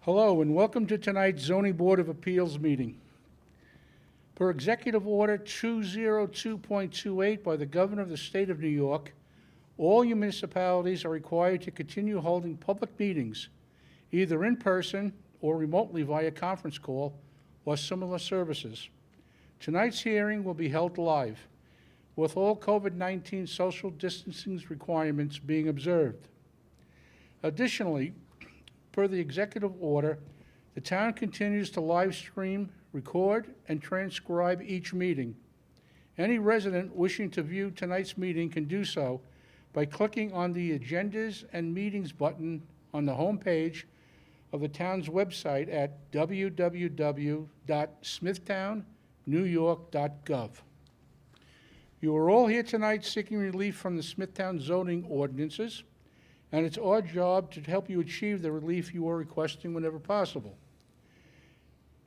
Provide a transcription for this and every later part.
Hello, and welcome to tonight's Zoning Board of Appeals meeting. Per Executive Order 202.28 by the Governor of the State of New York, all municipalities are required to continue holding public meetings, either in person or remotely via conference call or similar services. Tonight's hearing will be held live, with all COVID-19 social distancing requirements being observed. Additionally, per the executive order, the town continues to live stream, record, and transcribe each meeting. Any resident wishing to view tonight's meeting can do so by clicking on the Agendas and Meetings button on the home page of the town's website at www.smithtownnewyork.gov. You are all here tonight seeking relief from the Smithtown zoning ordinances, and it's our job to help you achieve the relief you are requesting whenever possible.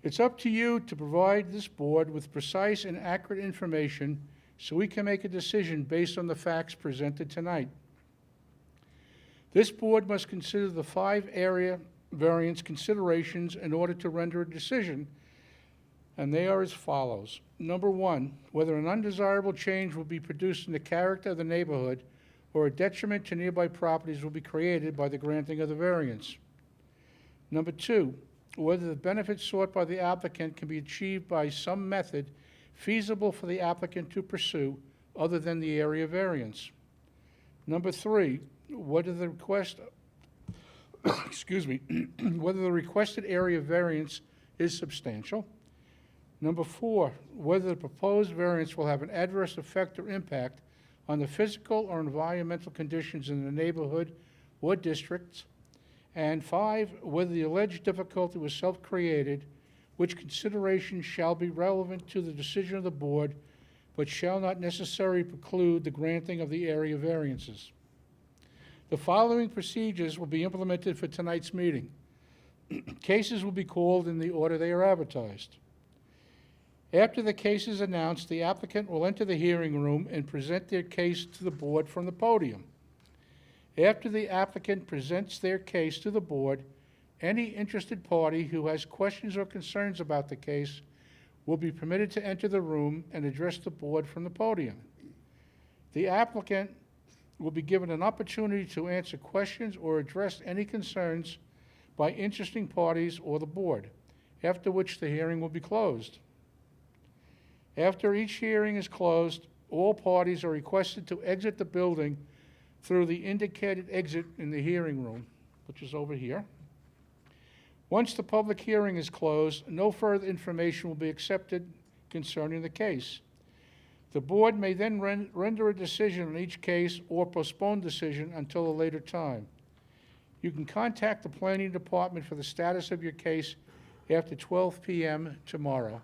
It's up to you to provide this board with precise and accurate information so we can make a decision based on the facts presented tonight. This board must consider the 5 area variance considerations in order to render a decision, and they are as follows. Number 1, whether an undesirable change will be produced in the character of the neighborhood or a detriment to nearby properties will be created by the granting of the variance. Number 2, whether the benefits sought by the applicant can be achieved by some method feasible for the applicant to pursue other than the area variance. Number 3, whether the whether the requested area variance is substantial. Number 4, whether the proposed variance will have an adverse effect or impact on the physical or environmental conditions in the neighborhood or districts. And 5, whether the alleged difficulty was self-created, which consideration shall be relevant to the decision of the board, but shall not necessarily preclude the granting of the area variances. The following procedures will be implemented for tonight's meeting. Cases will be called in the order they are advertised. After the case is announced, the applicant will enter the hearing room and present their case to the board from the podium. After the applicant presents their case to the board, any interested party who has questions or concerns about the case will be permitted to enter the room and address the board from the podium. The applicant will be given an opportunity to answer questions or address any concerns by interested parties or the board, after which the hearing will be closed. After each hearing is closed, all parties are requested to exit the building through the indicated exit in the hearing room, which is over here. Once the public hearing is closed, no further information will be accepted concerning the case. The board may then render a decision on each case or postpone decision until a later time. You can contact the planning department for the status of your case after 12 p.m. tomorrow.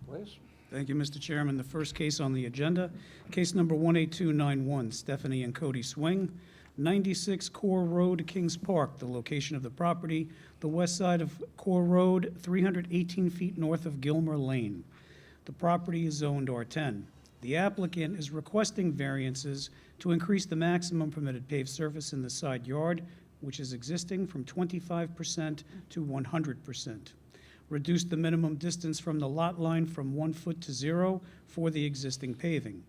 Please. Thank you, Mr. Chairman. The first case on the agenda, case number 18291, Stephanie and Cody Swing, 96 Core Road, Kings Park. The location of the property, the west side of Core Road, 318 feet north of Gilmer Lane. The property is zoned R10. The applicant is requesting variances to increase the maximum permitted paved surface in the side yard, which is existing, from 25% to 100%. Reduce the minimum distance from the lot line from 1 foot to 0 for the existing paving.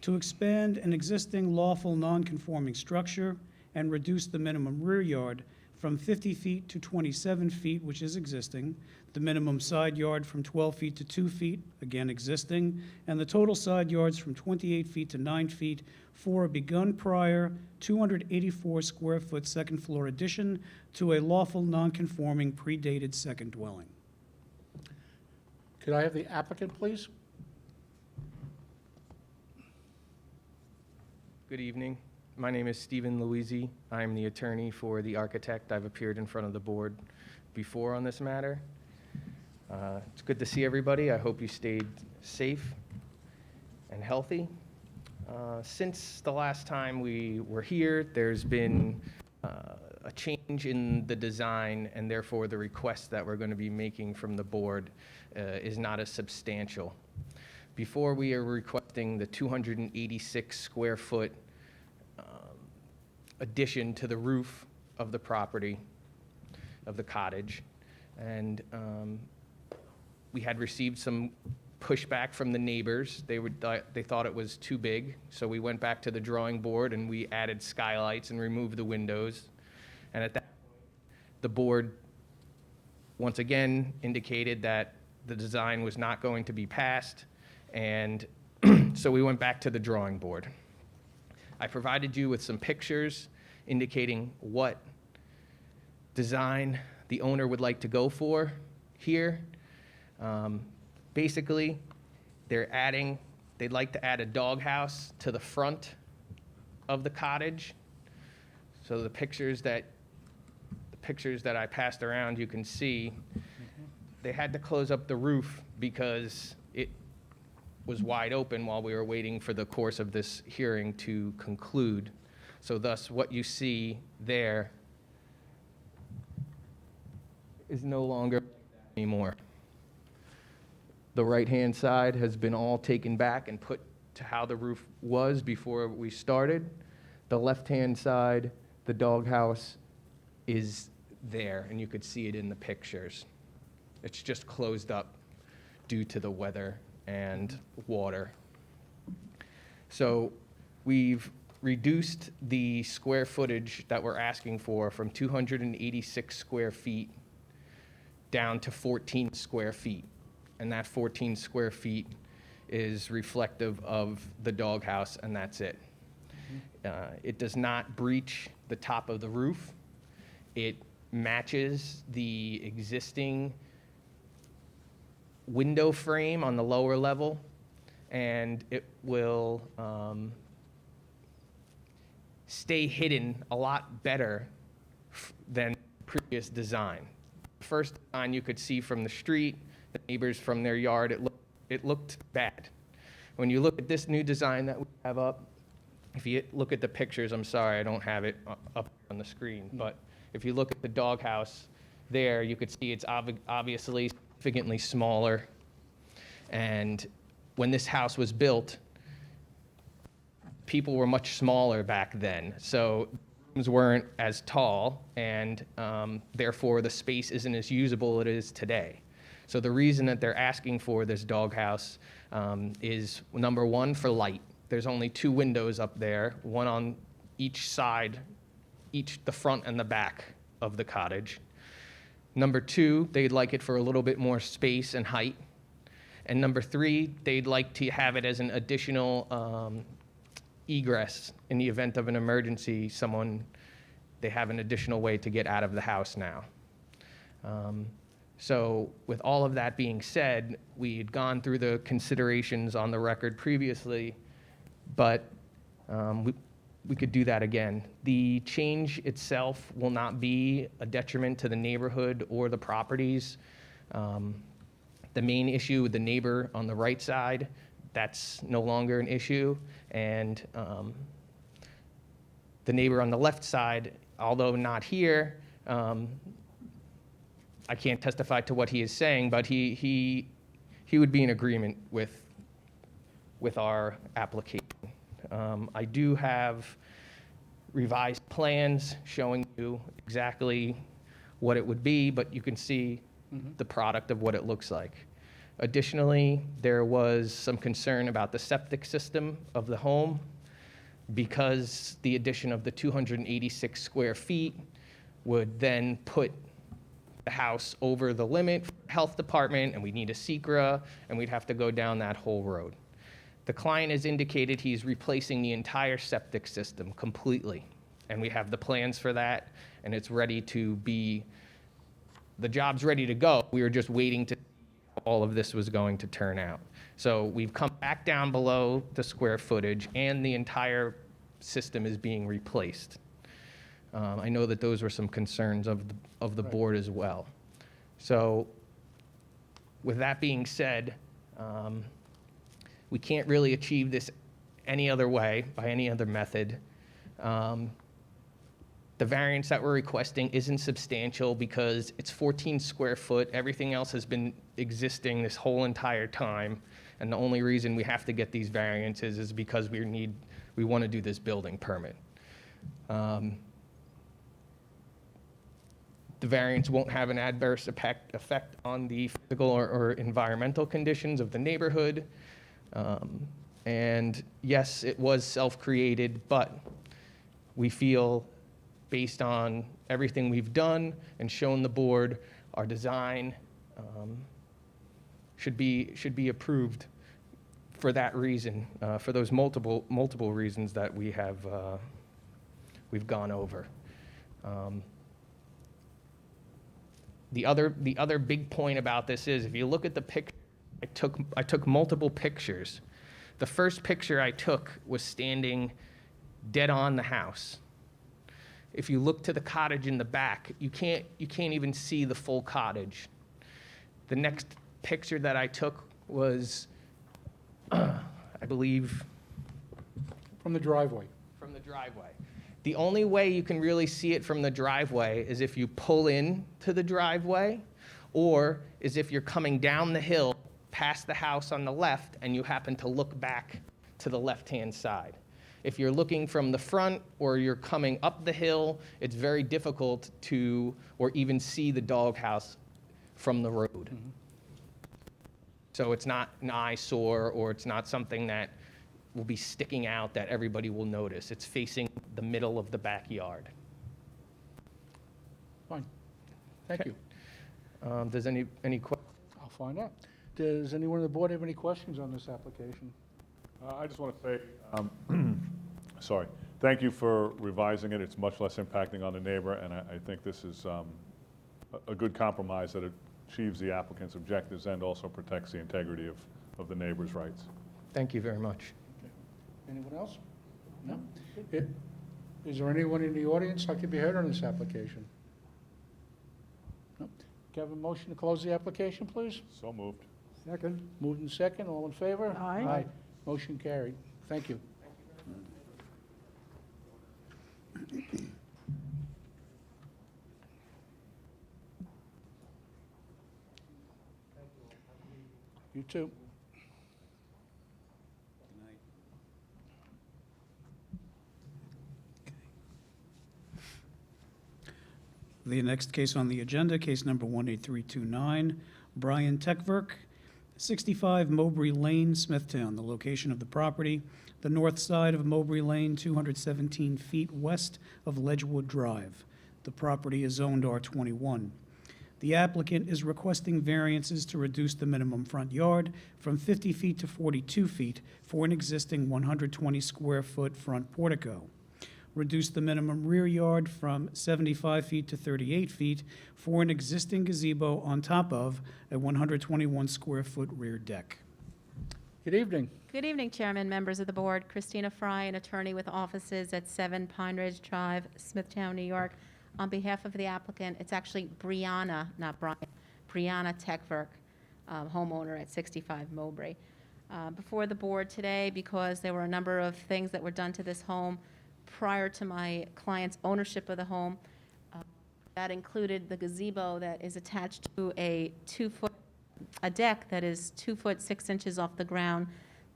To expand an existing lawful non-conforming structure and reduce the minimum rear yard from 50 feet to 27 feet, which is existing, the minimum side yard from 12 feet to 2 feet, again existing, and the total side yards from 28 feet to 9 feet for a begun prior 284 square foot second floor addition to a lawful non-conforming predated second dwelling. Could I have the applicant, please? Good evening. My name is Stephen Louisi. I'm the attorney for the architect. I've appeared in front of the board before on this matter. It's good to see everybody. I hope you stayed safe and healthy. Since the last time we were here, there's been a change in the design, and therefore the request that we're going to be making from the board is not as substantial. Before, we are requesting the 286 square foot addition to the roof of the property, of the cottage. And we had received some pushback from the neighbors. They thought it was too big, so we went back to the drawing board and we added skylights and removed the windows. And at that point, the board once again indicated that the design was not going to be passed, and so we went back to the drawing board. I provided you with some pictures indicating what design the owner would like to go for here. Basically, they'd like to add a doghouse to the front of the cottage. So the pictures that I passed around, you can see, they had to close up the roof because it was wide open while we were waiting for the course of this hearing to conclude. So thus, what you see there is no longer anymore. The right-hand side has been all taken back and put to how the roof was before we started. The left-hand side, the doghouse, is there, and you could see it in the pictures. It's just closed up due to the weather and water. So we've reduced the square footage that we're asking for from 286 square feet down to 14 square feet. And that 14 square feet is reflective of the doghouse, and that's it. It does not breach the top of the roof. It matches the existing window frame on the lower level, and it will stay hidden a lot better than previous design. The first design you could see from the street, the neighbors from their yard, it looked bad. When you look at this new design that we have up, if you look at the pictures, I'm sorry, I don't have it up on the screen, but if you look at the doghouse there, you could see it's obviously significantly smaller. And when this house was built, people were much smaller back then. So rooms weren't as tall, and therefore the space isn't as usable as it is today. So the reason that they're asking for this doghouse is, number one, for light. There's only 2 windows up there, one on each side, the front and the back of the cottage. Number 2, they'd like it for a little bit more space and height. And number 3, they'd like to have it as an additional egress in the event of an emergency. They have an additional way to get out of the house now. So with all of that being said, we had gone through the considerations on the record previously, but we could do that again. The change itself will not be a detriment to the neighborhood or the properties. The main issue with the neighbor on the right side, that's no longer an issue. And the neighbor on the left side, although not here, I can't testify to what he is saying, but he would be in agreement with our application. I do have revised plans showing you exactly what it would be, but you can see the product of what it looks like. Additionally, there was some concern about the septic system of the home because the addition of the 286 square feet would then put the house over the limit for the health department, and we'd need a secra, and we'd have to go down that whole road. The client has indicated he's replacing the entire septic system completely, and we have the plans for that, and it's ready to be, the job's ready to go. We were just waiting to see how all of this was going to turn out. So we've come back down below the square footage, and the entire system is being replaced. I know that those were some concerns of the board as well. So with that being said, we can't really achieve this any other way, by any other method. The variance that we're requesting isn't substantial because it's 14 square foot. Everything else has been existing this whole entire time. And the only reason we have to get these variances is because we want to do this building permit. The variance won't have an adverse effect on the physical or environmental conditions of the neighborhood. And yes, it was self-created, but we feel, based on everything we've done and shown the board, our design should be approved for that reason, for those multiple reasons that we've gone over. The other big point about this is, if you look at the picture, I took multiple pictures. The first picture I took was standing dead on the house. If you look to the cottage in the back, you can't even see the full cottage. The next picture that I took was, I believe, From the driveway. from the driveway. The only way you can really see it from the driveway is if you pull in to the driveway, or is if you're coming down the hill past the house on the left and you happen to look back to the left-hand side. If you're looking from the front or you're coming up the hill, it's very difficult to, or even see the doghouse from the road. So it's not an eyesore, or it's not something that will be sticking out that everybody will notice. It's facing the middle of the backyard. Fine. Thank Okay. you. Does any questions? I'll find out. Does anyone on the board have any questions on this application? I just want to say, sorry, thank you for revising it. It's much less impacting on the neighbor, and I think this is a good compromise that achieves the applicant's objectives and also protects the integrity of the neighbor's rights. Thank you very much. Anyone else? No? Is there anyone in the audience that could be heard on this application? No? Can I have a motion to close the application, please? So moved. Second. Moved and second, all in favor? Aye. Motion carried. Thank you. You too. The next case on the agenda, case number 18329, Brian Techverk, 65 Mowbray Lane, Smithtown. The location of the property, the north side of Mowbray Lane, 217 feet west of Ledgewood Drive. The property is zoned R21. The applicant is requesting variances to reduce the minimum front yard from 50 feet to 42 feet for an existing 120 square foot front portico. Reduce the minimum rear yard from 75 feet to 38 feet for an existing gazebo on top of a 121 square foot rear deck. Good evening. Good evening, Chairman, members of the board. Christina Fry, an attorney with offices at 7 Pine Ridge Drive, Smithtown, New York. On behalf of the applicant, it's actually Brianna, not Brian, Brianna Techverk, homeowner at 65 Mowbray. Before the board today, because there were a number of things that were done to this home prior to my client's ownership of the home. That included the gazebo that is attached to a deck that is 2 foot 6 inches off the ground.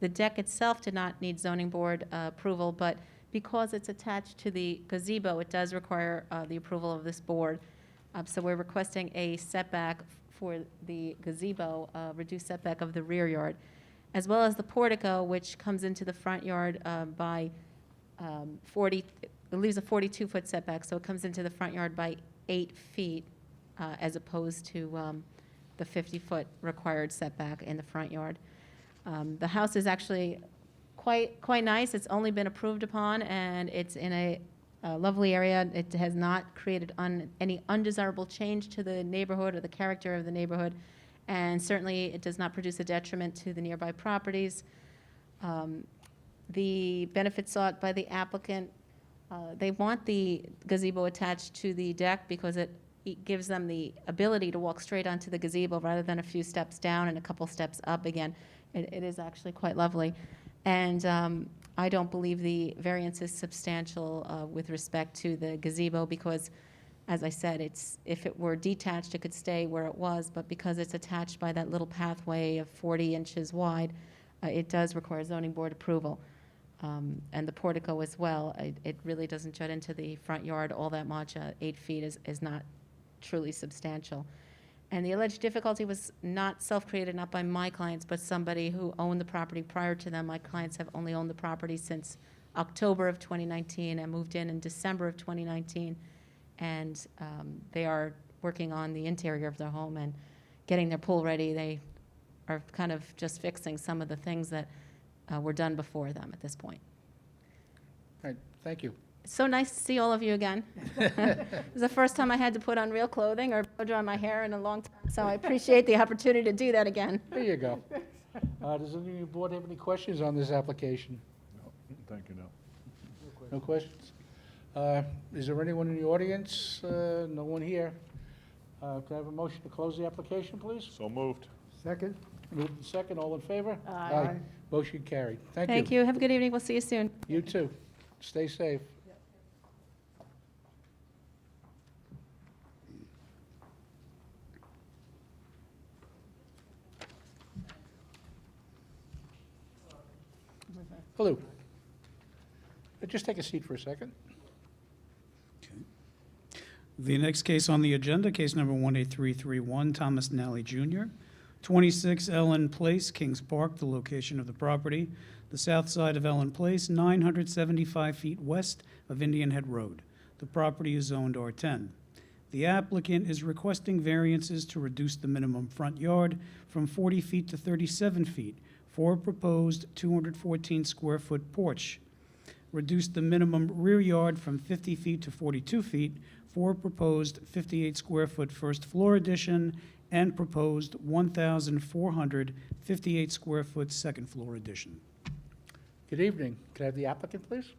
The deck itself did not need zoning board approval, but because it's attached to the gazebo, it does require the approval of this board. So we're requesting a setback for the gazebo, reduced setback of the rear yard, as well as the portico, which comes into the front yard by 40, it leaves a 42-foot setback, so it comes into the front yard by 8 feet, as opposed to the 50-foot required setback in the front yard. The house is actually quite nice. It's only been approved upon, and it's in a lovely area. It has not created any undesirable change to the neighborhood or the character of the neighborhood, and certainly it does not produce a detriment to the nearby properties. The benefits sought by the applicant, they want the gazebo attached to the deck because it gives them the ability to walk straight onto the gazebo rather than a few steps down and a couple steps up again. It is actually quite lovely. And I don't believe the variance is substantial with respect to the gazebo because, as I said, if it were detached, it could stay where it was, but because it's attached by that little pathway of 40 inches wide, it does require zoning board approval. and the portico as well. It really doesn't jut into the front yard all that much. 8 feet is not truly substantial. And the alleged difficulty was not self-created, not by my clients, but somebody who owned the property prior to them. My clients have only owned the property since October of 2019 and moved in December of 2019. And they are working on the interior of their home and getting their pool ready. They are kind of just fixing some of the things that were done before them at this point. All right, thank you. It's so nice to see all of you again. It was the first time I had to put on real clothing or blow dry my hair in a long time, so I appreciate the opportunity to do that again. There you go. Does any of the board have any questions on this application? No, thank you, no. No questions? Is there anyone in the audience? No one here. Can I have a motion to close the application, please? So moved. Second? Moved and second, all in favor? Aye. Motion carried. Thank you. Thank you. Have a good evening. We'll see you soon. You too. Stay safe. Hello. Just take a seat for a second. The next case on the agenda, case number 18331, Thomas Nally Jr., 26 Ellen Place, Kings Park, the location of the property, the south side of Ellen Place, 975 feet west of Indian Head Road. The property is zoned R10. The applicant is requesting variances to reduce the minimum front yard from 40 feet to 37 feet for a proposed 214 square foot porch. Reduce the minimum rear yard from 50 feet to 42 feet for a proposed 58 square foot first floor addition and proposed 1,458 square foot second floor addition. Good evening. Could I have the applicant, please?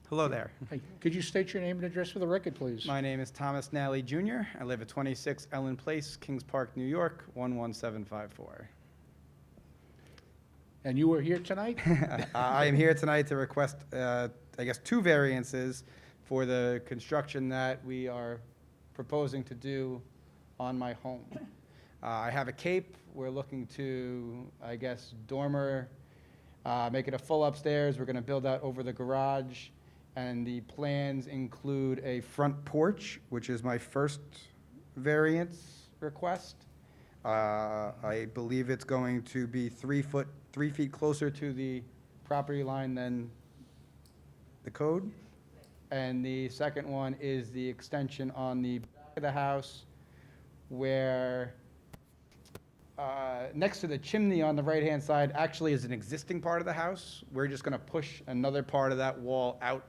Hello there. Hey, could you state your name and address for the record, please? My name is Thomas Nally Jr. I live at 26 Ellen Place, Kings Park, New York, 11754. And you were here tonight? I am here tonight to request, I guess, 2 variances for the construction that we are proposing to do on my home. I have a cape. We're looking to, I guess, dormer, make it a full upstairs. We're going to build out over the garage. And the plans include a front porch, which is my first variance request. I believe it's going to be 3 feet closer to the property line than the code. And the second one is the extension on the back of the house where next to the chimney on the right-hand side actually is an existing part of the house. We're just going to push another part of that wall out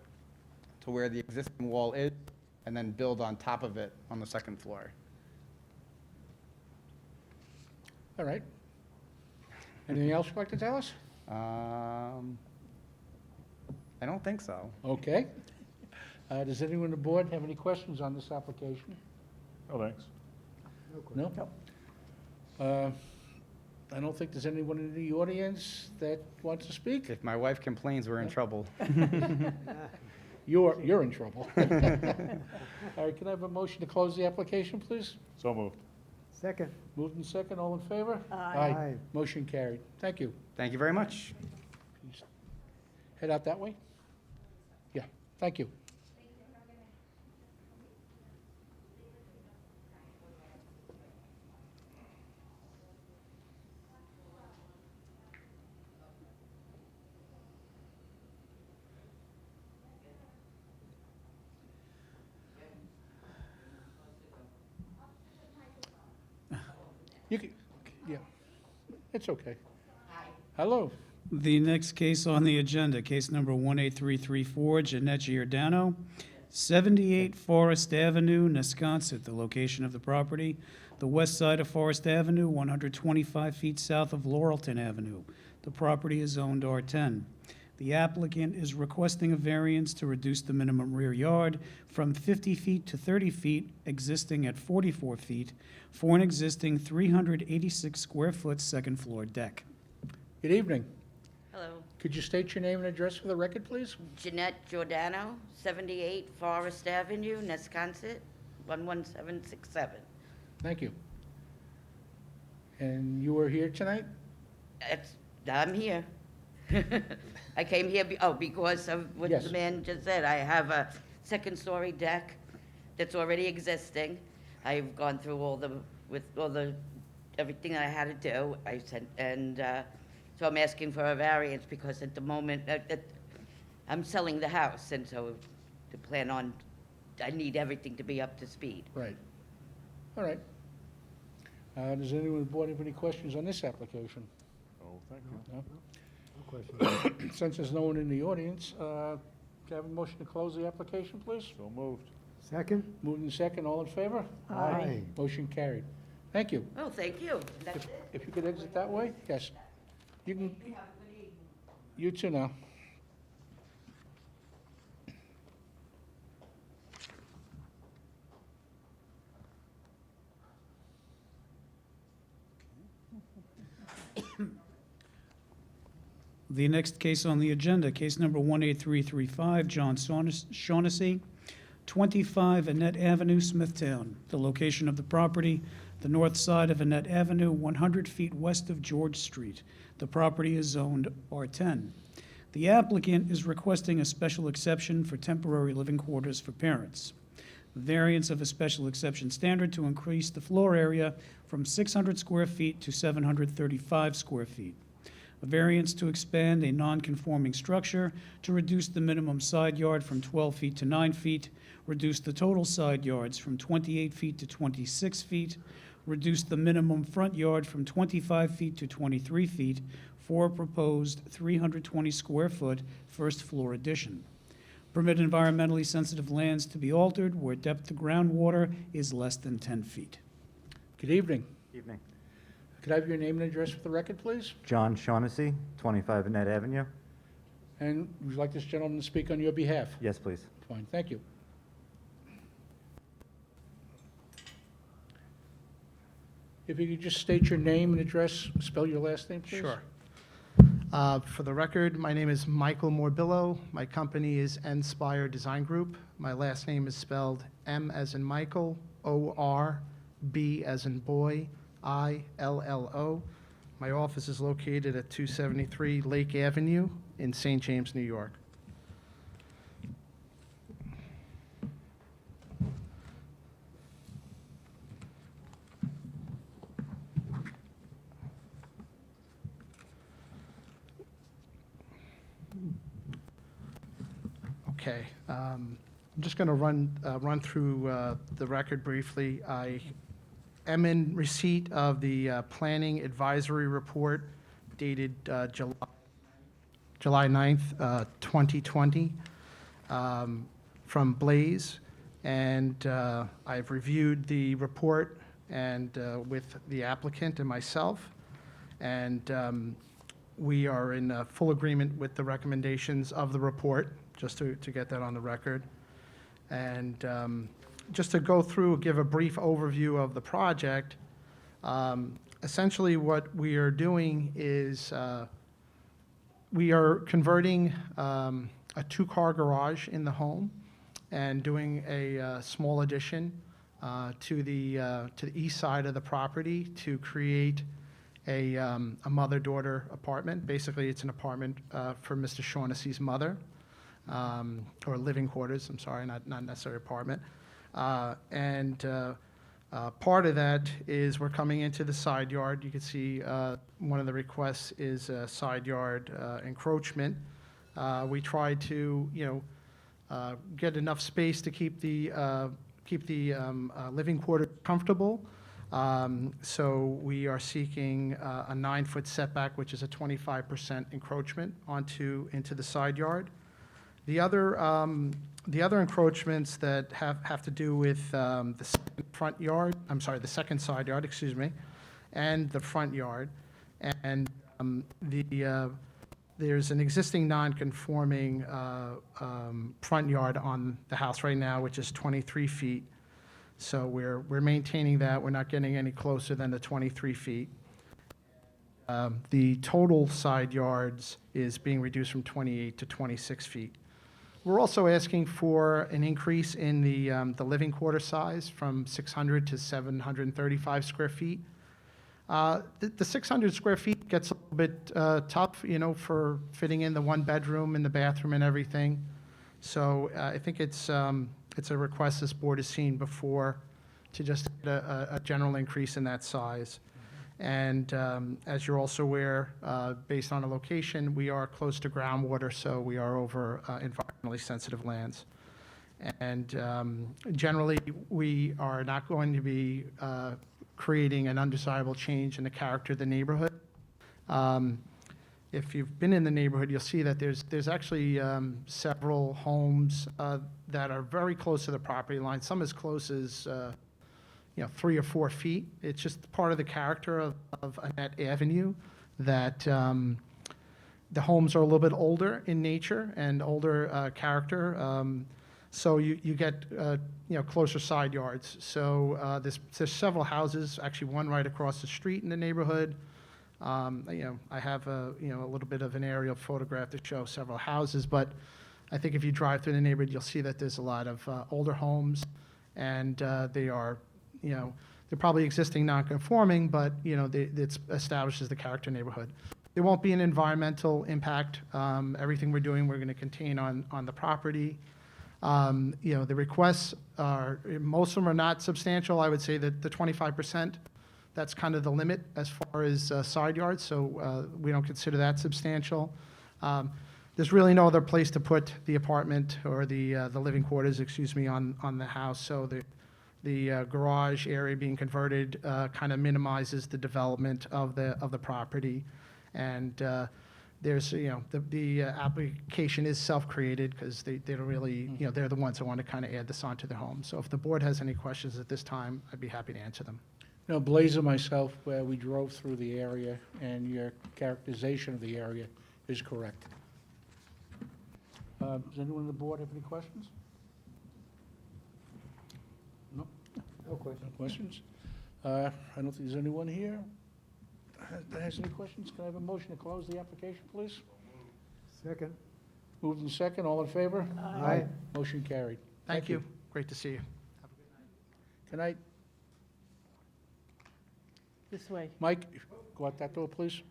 to where the existing wall is and then build on top of it on the second floor. All right. Anything else you'd like to tell us? I don't think so. Okay. Does anyone on the board have any questions on this application? Oh, thanks. No? I don't think there's anyone in the audience that wants to speak. If my wife complains, we're in trouble. You're in trouble. All right, can I have a motion to close the application, please? So moved. Second? Moved and second, all in favor? Aye. Motion carried. Thank you. Thank you very much. Head out that way? Yeah, thank you. You can, yeah, it's okay. Hello. The next case on the agenda, case number 18334, Jeanette Giordano, 78 Forest Avenue, Nesconset, the location of the property, the west side of Forest Avenue, 125 feet south of Laurelton Avenue. The property is zoned R10. The applicant is requesting a variance to reduce the minimum rear yard from 50 feet to 30 feet, existing at 44 feet, for an existing 386 square foot second floor deck. Good evening. Hello, Could you state your name and address for the record, please? Jeanette Giordano, 78 Forest Avenue, Nesconset, 11767. Thank you. And you were here tonight? I'm here. I came here, because of what Yes. the man just said. I have a second-story deck that's already existing. I've gone through everything that I had to do. So I'm asking for a variance because at the moment, I'm selling the house, and so I need everything to be up to speed. Right. All right. Does anyone on the board have any questions on this application? Oh, thank you. No? Since there's no one in the audience, can I have a motion to close the application, please? So moved. Second? Moved in second, all in favor? Aye. Motion carried. Thank you. Oh, thank you. That's it. If you could exit that way? Yes. You can, you too now. The next case on the agenda, case number 18335, John Shaughnessy, 25 Annette Avenue, Smithtown. The location of the property, the north side of Annette Avenue, 100 feet west of George Street. The property is zoned R10. The applicant is requesting a special exception for temporary living quarters for parents. Variance of a special exception standard to increase the floor area from 600 square feet to 735 square feet. A variance to expand a non-conforming structure to reduce the minimum side yard from 12 feet to 9 feet, reduce the total side yards from 28 feet to 26 feet, reduce the minimum front yard from 25 feet to 23 feet for a proposed 320 square foot first floor addition. Permit environmentally sensitive lands to be altered where depth to groundwater is less than 10 feet. Good evening. Evening. Could I have your name and address for the record, please? John Shaughnessy, 25 Annette Avenue. And would you like this gentleman to speak on your behalf? Yes, please. Fine, thank you. If you could just state your name and address, spell your last name, please? Sure. For the record, my name is Michael Morbillo. My company is Nspire Design Group. My last name is spelled M as in Michael, O-R, B as in boy, I-L-L-O. My office is located at 273 Lake Avenue in St. James, New York. Okay, I'm just going to run through the record briefly. I am in receipt of the Planning Advisory Report dated July 9th, 2020, from Blaze, and I've reviewed the report and with the applicant and myself, and we are in full agreement with the recommendations of the report, just to get that on the record. And just to go through, give a brief overview of the project, essentially what we are doing is we are converting a two-car garage in the home and doing a small addition to the east side of the property to create a mother-daughter apartment. Basically, it's an apartment for Mr. Shaughnessy's mother, or living quarters, I'm sorry, not necessarily apartment. And part of that is we're coming into the side yard. You can see one of the requests is a side yard encroachment. We try to, get enough space to keep the living quarter comfortable. So we are seeking a 9-foot setback, which is a 25% encroachment into the side yard. The other encroachments that have to do with the second side yard, excuse me, and the front yard. And there's an existing non-conforming front yard on the house right now, which is 23 feet. So we're maintaining that. We're not getting any closer than the 23 feet. The total side yards is being reduced from 28 to 26 feet. We're also asking for an increase in the living quarter size from 600 to 735 square feet. The 600 square feet gets a little bit tough, for fitting in the one bedroom and the bathroom and everything. So I think it's a request this board has seen before to just get a general increase in that size. And as you're also aware, based on the location, we are close to groundwater, so we are over environmentally sensitive lands. And generally, we are not going to be creating an undesirable change in the character of the neighborhood. If you've been in the neighborhood, you'll see that there's actually several homes that are very close to the property line, some as close as 3 or 4 feet. It's just part of the character of Annette Avenue that the homes are a little bit older in nature and older character. So you get closer side yards. So there's several houses, actually one right across the street in the neighborhood. I have a little bit of an aerial photograph to show several houses, but I think if you drive through the neighborhood, you'll see that there's a lot of older homes, and they are, they're probably existing non-conforming, but it establishes the character neighborhood. There won't be an environmental impact. Everything we're doing, we're going to contain on the property. The requests are, most of them are not substantial. I would say that the 25%, that's kind of the limit as far as side yards, so we don't consider that substantial. There's really no other place to put the apartment or the living quarters, on the house, so the garage area being converted kind of minimizes the development of the property. And there's, the application is self-created because they don't really, they're the ones that want to kind of add this onto their home. So if the board has any questions at this time, I'd be happy to answer them. Blaze and myself, we drove through the area, and your characterization of the area is correct. Does anyone on the board have any questions? No? No question. No questions? I don't think there's anyone here that has any questions. Can I have a motion to close the application, please? Second. Moved in second, all in favor? Aye. Motion carried. Thank you. Great to see you. Good night. This way. Mike, go out that door, please.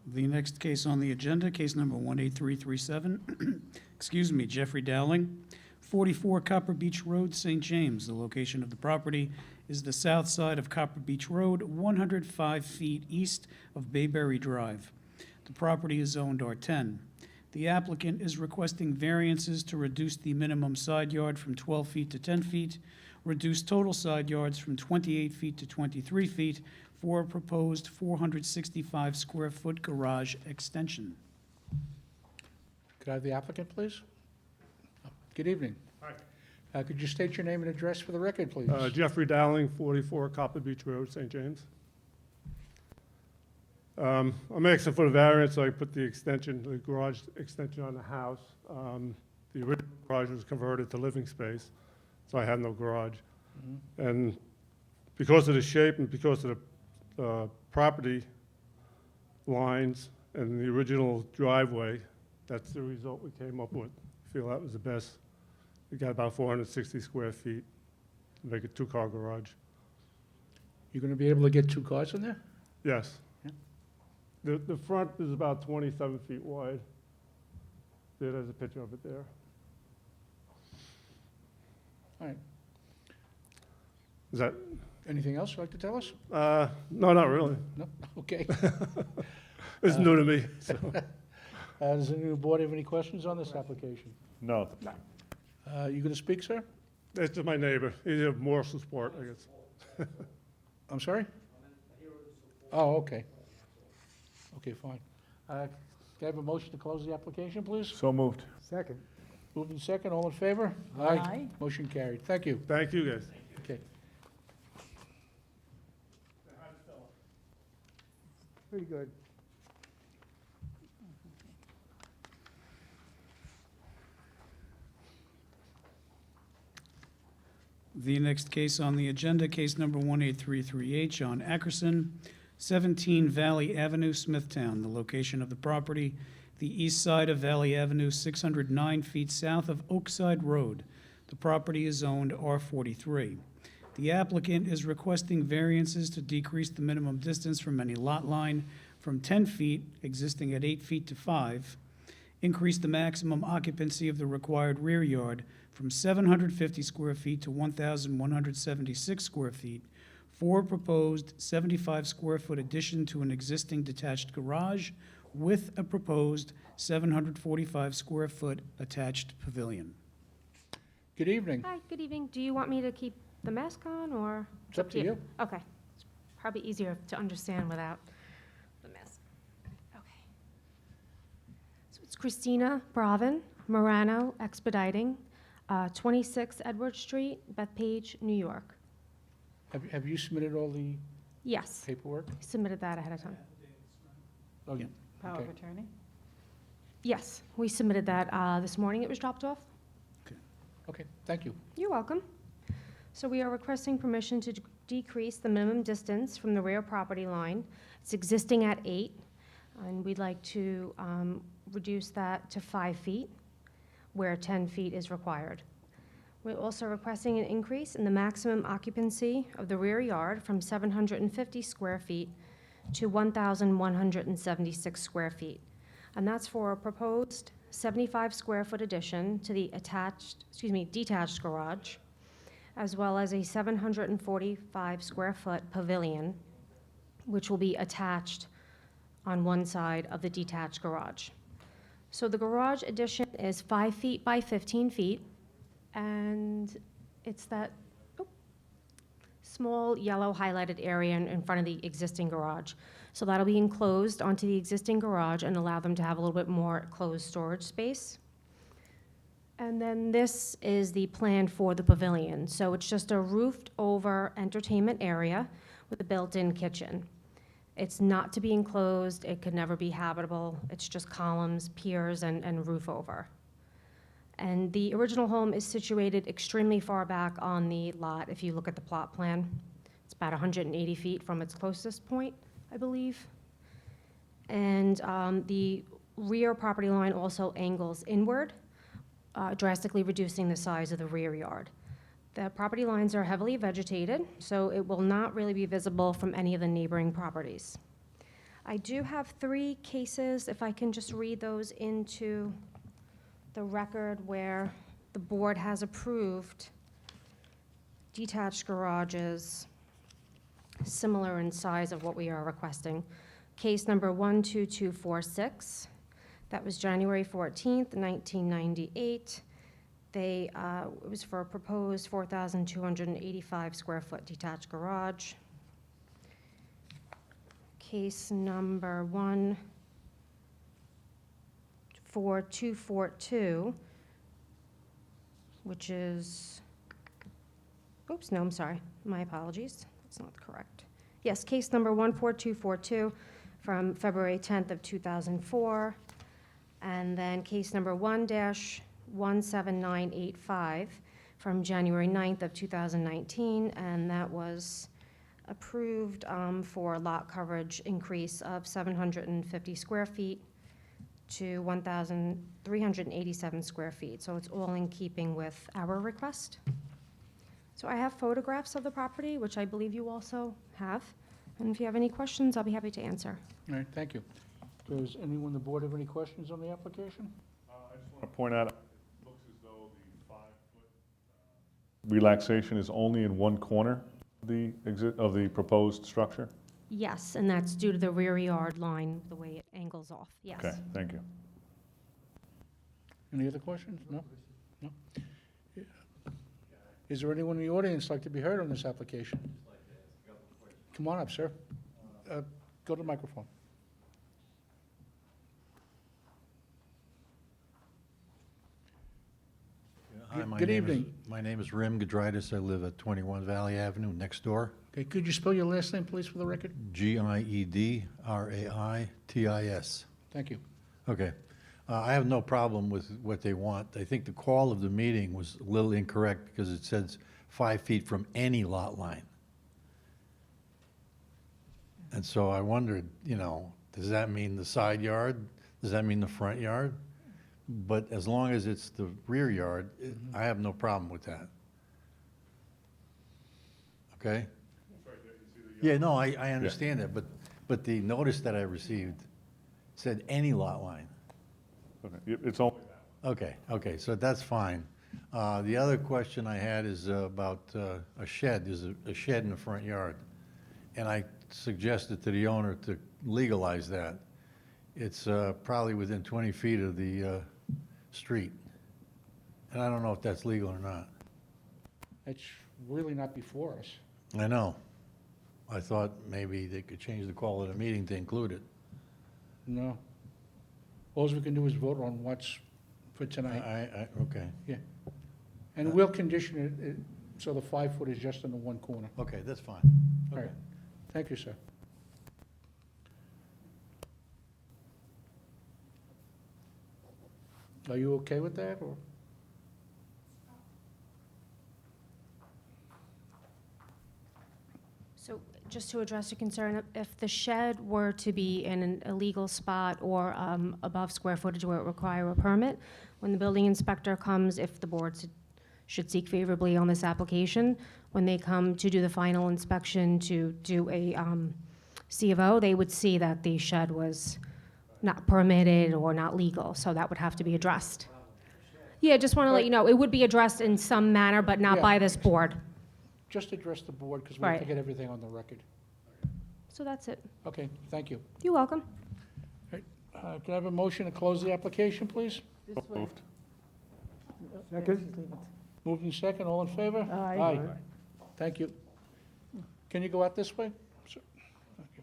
The next case on the agenda, case number 18337, Jeffrey Dowling, 44 Copper Beach Road, St. James. The location of the property is the south side of Copper Beach Road, 105 feet east of Bayberry Drive. The property is zoned R10. The applicant is requesting variances to reduce the minimum side yard from 12 feet to 10 feet, reduce total side yards from 28 feet to 23 feet for a proposed 465 square foot garage extension. Could I have the applicant, please? Good evening. Hi. Could you state your name and address for the record, please? Jeffrey Dowling, 44 Copper Beach Road, St. James. I'm asking for the variance, so I put the extension, the garage extension on the house. The original garage was converted to living space, so I had no garage. And because of the shape and because of the property lines and the original driveway, that's the result we came up with. I feel that was the best. We got about 460 square feet to make a two-car garage. You're going to be able to get 2 cars in there? Yes. Yeah. The front is about 27 feet wide. There's a picture of it there. All right. Is that, Anything else you'd like to tell us? no, not really. No? Okay. It's new to me, so. Does any of the board have any questions on this application? No. You going to speak, sir? That's just my neighbor. He's a morsel sport, I guess. I'm sorry? Oh, okay. Okay, fine. Can I have a motion to close the application, please? So moved. Second. Moved in second, all in favor? Aye. Motion carried. Thank you. Thank you, guys. Okay. Pretty good. The next case on the agenda, case number 18338, John Ackerson, 17 Valley Avenue, Smithtown. The location of the property the east side of Valley Avenue, 609 feet south of Oakside Road. The property is zoned R43. The applicant is requesting variances to decrease the minimum distance from any lot line from 10 feet, existing at 8 feet to 5, increase the maximum occupancy of the required rear yard from 750 square feet to 1,176 square feet for a proposed 75 square foot addition to an existing detached garage with a proposed 745 square foot attached pavilion. Good evening. Hi, good evening. Do you want me to keep the mask on, or? It's up to you. Okay. It's probably easier to understand without the mask. Okay. So it's Christina Bravin, Morano Expediting, 26 Edward Street, Bethpage, New York. Have you submitted all the Yes, paperwork? submitted that ahead of time. Oh, Yeah. Power Okay. of attorney? Yes, we submitted that this morning. It was dropped off. Okay, thank you. You're welcome. So we are requesting permission to decrease the minimum distance from the rear property line. It's existing at 8, and we'd like to reduce that to 5 feet, where 10 feet is required. We're also requesting an increase in the maximum occupancy of the rear yard from 750 square feet to 1,176 square feet. And that's for a proposed 75 square foot addition to the detached garage, as well as a 745 square foot pavilion, which will be attached on one side of the detached garage. So the garage addition is 5 feet by 15 feet, and it's that small yellow highlighted area in front of the existing garage. So that'll be enclosed onto the existing garage and allow them to have a little bit more closed storage space. And then this is the plan for the pavilion. So it's just a roofed-over entertainment area with a built-in kitchen. It's not to be enclosed, it could never be habitable, it's just columns, piers, and roof over. And the original home is situated extremely far back on the lot, if you look at the plot plan. It's about 180 feet from its closest point, I believe. And the rear property line also angles inward, drastically reducing the size of the rear yard. The property lines are heavily vegetated, so it will not really be visible from any of the neighboring properties. I do have 3 cases, if I can just read those into the record, where the board has approved detached garages similar in size of what we are requesting. Case number 12246, that was January 14th, 1998. It was for a proposed 4,285 square foot detached garage. Case number 14242, which is, oops, no, I'm sorry, my apologies, that's not correct. Yes, case number 14242 from February 10th of 2004, and then case number 1-17985 from January 9th of 2019, and that was approved for lot coverage increase of 750 square feet to 1,387 square feet. So it's all in keeping with our request. So I have photographs of the property, which I believe you also have. And if you have any questions, I'll be happy to answer. All right, thank you. Does anyone on the board have any questions on the application? I just want to point out, it looks as though the 5-foot relaxation is only in one corner of the proposed structure? Yes, and that's due to the rear yard line, the way it angles off, yes. Okay, thank you. Any other questions? No? No? Is there anyone in the audience like to be heard on this application? Come on up, sir. Go to the microphone. Hi, my Good name is- evening. My name is Rim Gudritis. I live at 21 Valley Avenue, next door. Okay, could you spell your last name, please, for the record? Giedraitis. Thank you. Okay. I have no problem with what they want. I think the call of the meeting was a little incorrect because it says 5 feet from any lot line. And so I wondered, does that mean the side yard, Does that mean the front yard? But as long as it's the rear yard, I have no problem with that. Okay? Yeah, no, I understand that, but the notice that I received said any lot line. Okay, it's only that. Okay, so that's fine. The other question I had is about a shed. There's a shed in the front yard. And I suggested to the owner to legalize that. It's probably within 20 feet of the street. And I don't know if that's legal or not. It's really not before us. I know. I thought maybe they could change the call of the meeting to include it. No. All we can do is vote on what's for tonight. Okay, Yeah. And we'll condition it so the 5 foot is just in the one corner. okay, that's fine. All right. Thank you, sir. Are you okay with that, or? So just to address your concern, if the shed were to be in an illegal spot or above square footage where it require a permit, when the building inspector comes, if the board should seek favorably on this application, when they come to do the final inspection to do a C of O, they would see that the shed was not permitted or not legal, so that would have to be addressed. Yeah, just want to let you know, it would be addressed in some manner, but not Yeah. by this board. Just address the board, because we have to Right. get everything on the record. So that's it. Okay, thank you. You're welcome. Can I have a motion to close the application, please? This So way. moved. Second. Just leave it. Moved in second, all in favor? Aye. Thank you. Can you go out this way? Sir? Thank you.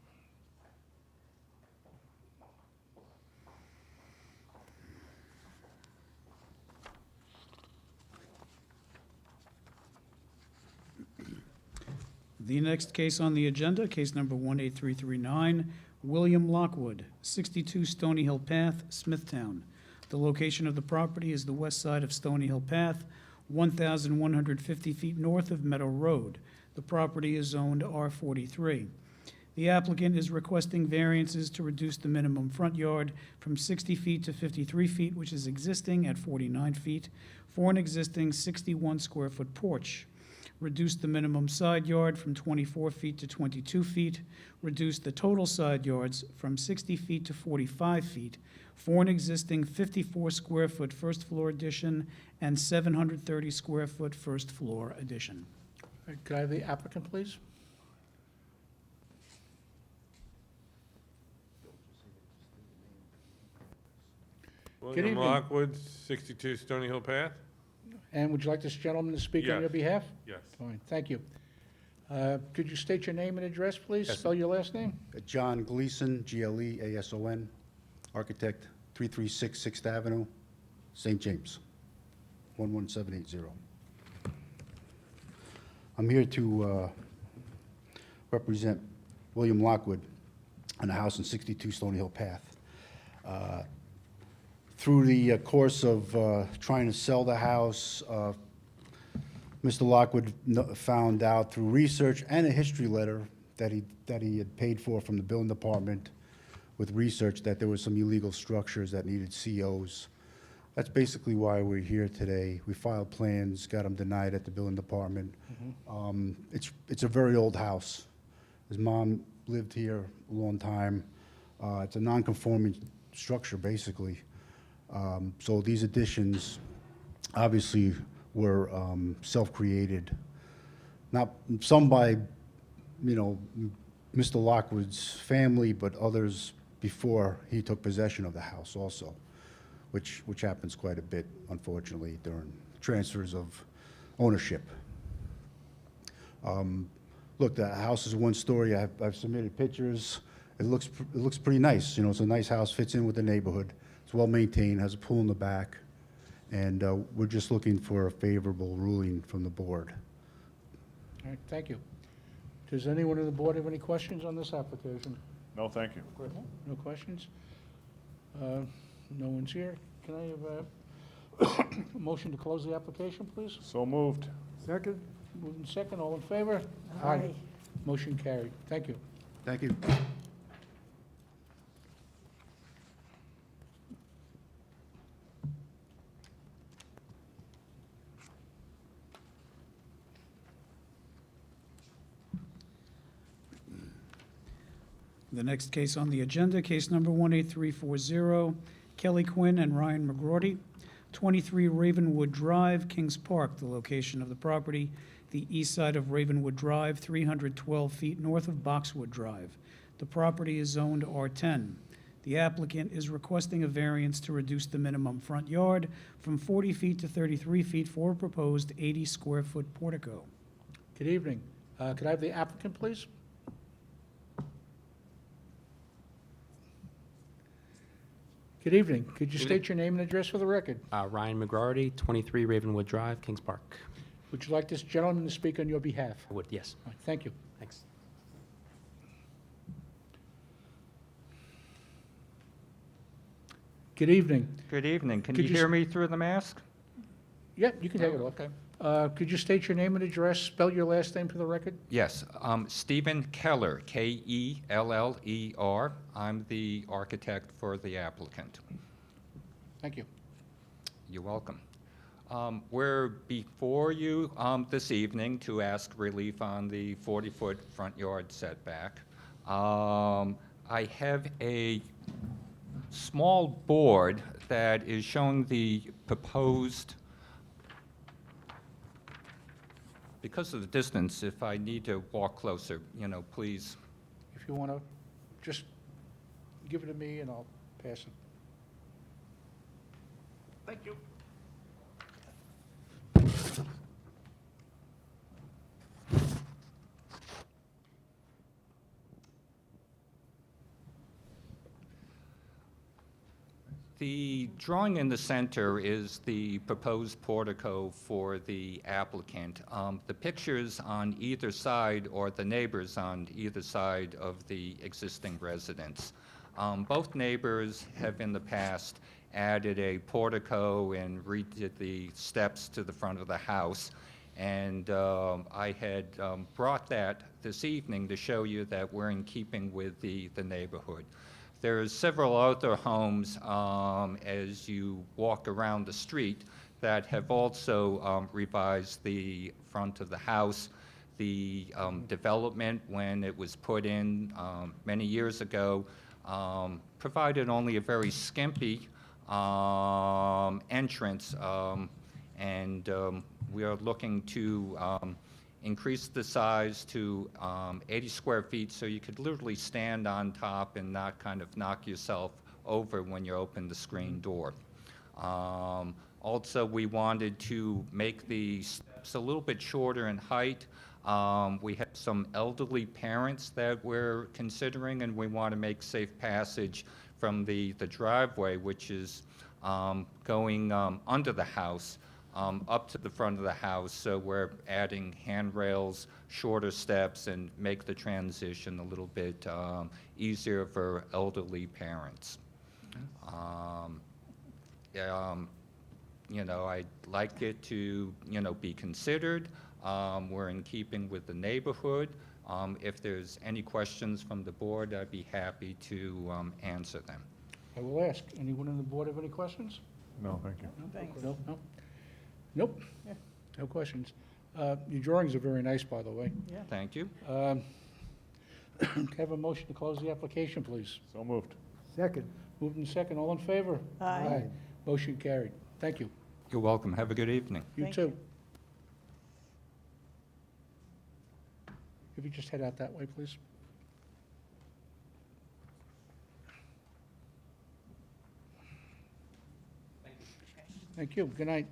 The next case on the agenda, case number 18339, William Lockwood, 62 Stony Hill Path, Smithtown. The location of the property is the west side of Stony Hill Path, 1,150 feet north of Meadow Road. The property is zoned R43. The applicant is requesting variances to reduce the minimum front yard from 60 feet to 53 feet, which is existing at 49 feet, for an existing 61-square-foot porch. Reduce the minimum side yard from 24 feet to 22 feet, reduce the total side yards from 60 feet to 45 feet for an existing 54-square-foot first-floor addition and 730-square-foot first-floor addition. All right, could I have the applicant, please? William evening. Lockwood, 62 Stony Hill Path? And would you like this gentleman to speak on your Yes. behalf? Yes. Fine, thank you. Could you state your name and address, please? Yes. Spell your last name? John Gleason, Gleason, architect, 336 Sixth Avenue, St. James, 11780. I'm here to represent William Lockwood on a house in 62 Stony Hill Path. Through the course of trying to sell the house, Mr. Lockwood found out through research and a history letter that he had paid for from the building department with research that there were some illegal structures that needed COs. That's basically why we're here today. We filed plans, got them denied at the building department. It's a very old house. His mom lived here a long time. It's a non-conforming structure, basically. So these additions obviously were self-created, not some by, Mr. Lockwood's family, but others before he took possession of the house also, which happens quite a bit, unfortunately, during transfers of ownership. Look, the house is one story. I've submitted pictures. It looks pretty nice. It's a nice house, fits in with the neighborhood. It's well-maintained, has a pool in the back, and we're just looking for a favorable ruling from the board. All right, thank you. Does anyone on the board have any questions on this application? No, thank you. No questions? No one's here. Can I have a motion to close the application, please? So moved. Second. Moved in second, all in favor? Aye. Motion carried. Thank you. Thank you. The next case on the agenda, case number 18340, Kelly Quinn and Ryan McGrorty, 23 Ravenwood Drive, Kings Park, the location of the property, the east side of Ravenwood Drive, 312 feet north of Boxwood Drive. The property is zoned R10. The applicant is requesting a variance to reduce the minimum front yard from 40 feet to 33 feet for a proposed 80-square-foot portico. Good evening. Could I have the applicant, please? Good evening. Could you state your name and address for the record? Ryan McGrarty, 23 Ravenwood Drive, Kings Park. Would you like this gentleman to speak on your behalf? I would, yes. All right, thank you. Thanks. Good evening. Good evening. Can Could you you hear s- me through the mask? Yep, you can take it off. Okay. Could you state your name and address, spell your last name for the record? Yes, Stephen Keller, Keller. I'm the architect for the applicant. Thank you. You're welcome. We're before you this evening to ask relief on the 40-foot front yard setback. I have a small board that is showing the proposed, because of the distance, if I need to walk closer, please. If you want to, just give it to me and I'll pass it. Thank you. The drawing in the center is the proposed portico for the applicant. The pictures on either side, or the neighbors on either side of the existing residence. Both neighbors have in the past added a portico and redid the steps to the front of the house. And I had brought that this evening to show you that we're in keeping with the neighborhood. There's several other homes as you walk around the street that have also revised the front of the house. The development, when it was put in many years ago, provided only a very skimpy entrance, and we are looking to increase the size to 80 square feet, so you could literally stand on top and not kind of knock yourself over when you open the screen door. Also, we wanted to make the steps a little bit shorter in height. We have some elderly parents that we're considering, and we want to make safe passage from the driveway, which is going under the house, up to the front of the house. So we're adding handrails, shorter steps, and make the transition a little bit easier for elderly parents. I'd like it to, be considered. We're in keeping with the neighborhood. If there's any questions from the board, I'd be happy to answer them. I will ask. Anyone on the board have any questions? No, thank you. No, no? Nope. No questions. Your drawings are very nice, by the way. Thank you. Can I have a motion to close the application, please? So moved. Second. Moved in second. All in favor? Aye. Motion carried. Thank you. You're welcome. Have a good evening. You Thank too. you. If you just head out that way, please. Thank you. Good night.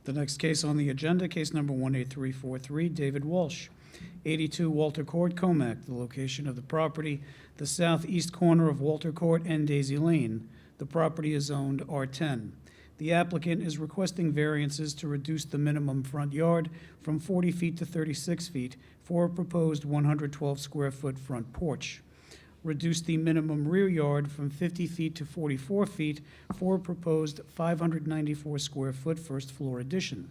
The next case on the agenda, case number 18343, David Walsh, 82 Walter Court, Comac, the location of the property, the southeast corner of Walter Court and Daisy Lane. The property is zoned R10. The applicant is requesting variances to reduce the minimum front yard from 40 feet to 36 feet for a proposed 112-square-foot front porch. Reduce the minimum rear yard from 50 feet to 44 feet for a proposed 594-square-foot first-floor addition.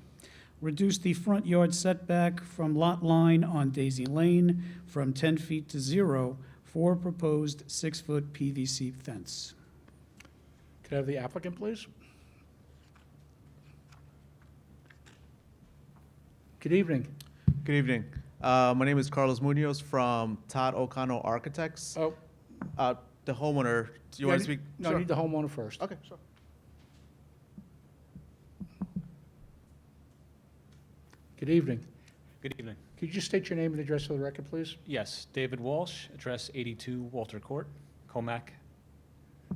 Reduce the front yard setback from lot line on Daisy Lane from 10 feet to 0 for a proposed 6-foot PVC fence. Could I have the applicant, please? Good evening. Good evening. My name is Carlos Munoz from Todd O'Connell Architects. Oh. The homeowner, do you yeah, want to speak? No, I Sure. need the homeowner first. Okay, sure. Good evening. Good evening. Could you just state your name and address for the record, please? Yes, David Walsh, address 82 Walter Court, Comac.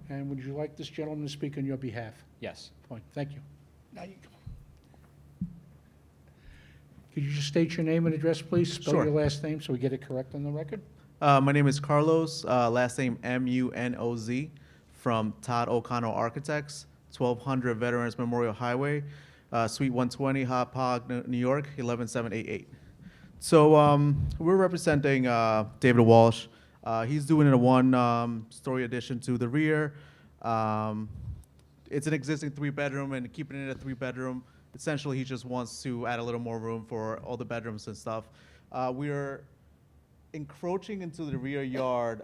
And would you like this gentleman to speak on your behalf? Yes. Fine, thank you. Now you come. Could you just state your name and address, please? Spell Sure. your last name so we get it correct on the record. My name is Carlos, last name Munoz, from Todd O'Connell Architects, 1200 Veterans Memorial Highway, Suite 120, Hop Hog, New York, 11788. So we're representing David Walsh. He's doing a one-story addition to the rear. It's an existing three-bedroom, and keeping it a three-bedroom, essentially he just wants to add a little more room for all the bedrooms and stuff. We're encroaching into the rear yard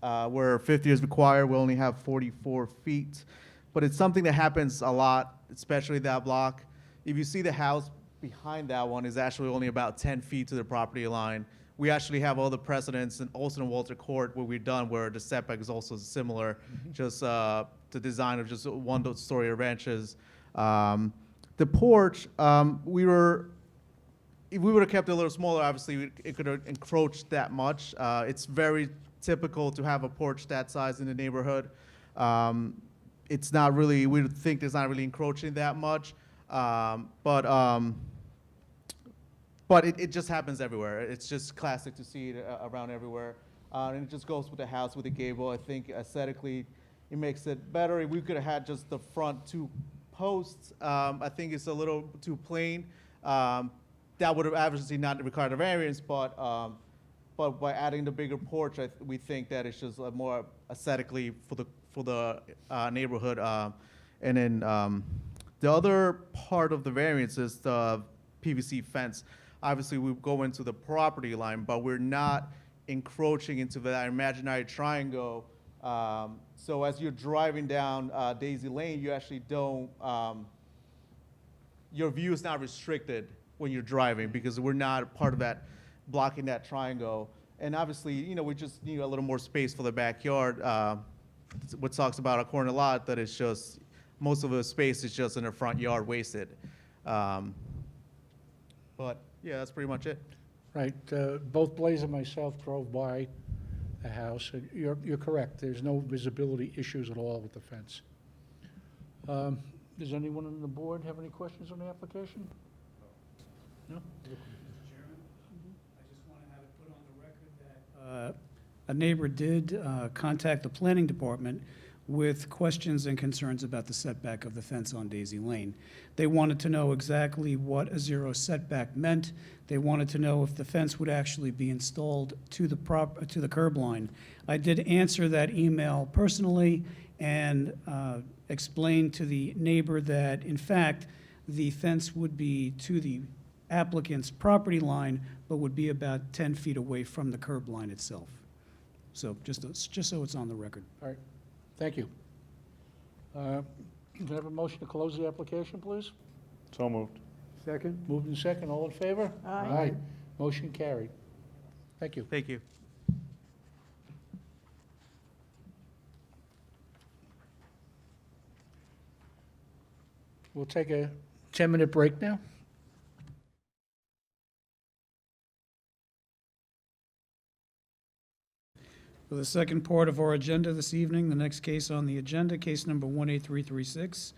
where 50 is required. We only have 44 feet, but it's something that happens a lot, especially that block. If you see the house behind that one is actually only about 10 feet to the property line. We actually have all the precedents, and also in Walter Court where we're done, where the setback is also similar, just the design of just one-story ranches. The porch, if we would have kept it a little smaller, obviously it could have encroached that much. It's very typical to have a porch that size in the neighborhood. It's not really, we would think it's not really encroaching that much, but it just happens everywhere. It's just classic to see it around everywhere. And it just goes with the house, with the gable. I think aesthetically it makes it better. If we could have had just the front two posts, I think it's a little too plain. That would have obviously not required a variance, but by adding the bigger porch, we think that it's just more aesthetically for the neighborhood. And then the other part of the variance is the PVC fence. Obviously, we go into the property line, but we're not encroaching into that imaginary triangle. So as you're driving down Daisy Lane, you actually don't, your view is not restricted when you're driving because we're not part of that, blocking that triangle. And obviously, we just need a little more space for the backyard. What talks about a corner lot that is just, most of the space is just in the front yard wasted. But yeah, that's pretty much it. Right, both Blaze and myself drove by the house. And you're correct, there's no visibility issues at all with the fence. Does anyone on the board have any questions on the application? No? I just want to have it put on the record that a neighbor did contact the planning department with questions and concerns about the setback of the fence on Daisy Lane. They wanted to know exactly what a zero setback meant. They wanted to know if the fence would actually be installed to the curb line. I did answer that email personally and explained to the neighbor that, in fact, the fence would be to the applicant's property line, but would be about 10 feet away from the curb line itself. So just so it's on the record. All right, thank you. Can I have a motion to close the application, please? So moved. Second? Moved in second, all in favor? Aye. Motion carried. Thank you. Thank you. We'll take a 10-minute break now. For the second part of our agenda this evening, the next case on the agenda, case number 18336,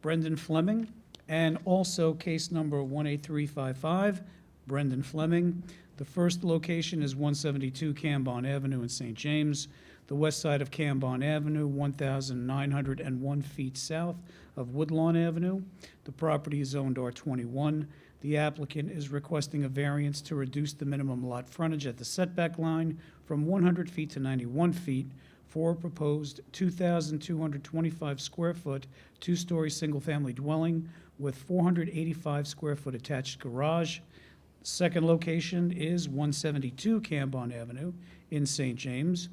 Brendan Fleming, and also case number 18355, Brendan Fleming. The first location is 172 Cambon Avenue in St. James, the west side of Cambon Avenue, 1,901 feet south of Woodlawn Avenue. The property is zoned R21. The applicant is requesting a variance to reduce the minimum lot frontage at the setback line from 100 feet to 91 feet for a proposed 2,225 square foot, two-story single-family dwelling with 485 square foot attached garage. Second location is 172 Cambon Avenue in St. James,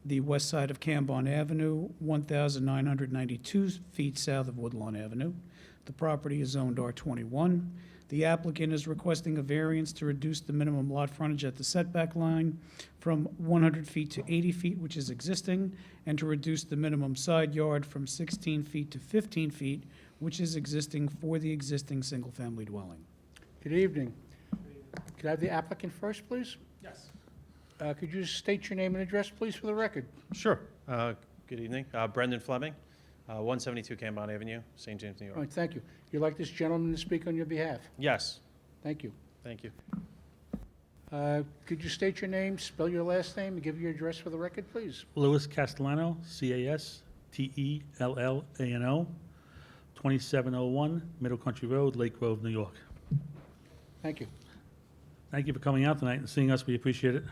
the west side of Cambon Avenue, 1,992 feet south of Woodlawn Avenue. The property is zoned R21. The applicant is requesting a variance to reduce the minimum lot frontage at the setback line from 100 feet to 80 feet, which is existing, and to reduce the minimum side yard from 16 feet to 15 feet, which is existing for the existing single-family dwelling. Good evening. Could I have the applicant first, please? Yes. Could you state your name and address, please, for the record? Sure. Good evening. Brendan Fleming, 172 Cambon Avenue, St. James, New All York. right, thank you. You'd like this gentleman to speak on your behalf? Yes. Thank you. Thank you. Could you state your name, spell your last name, and give your address for the record, please? Louis Castellano, Castellano, 2701 Middle Country Road, Lake Grove, New York. Thank you. Thank you for coming out tonight and seeing us. We appreciate it.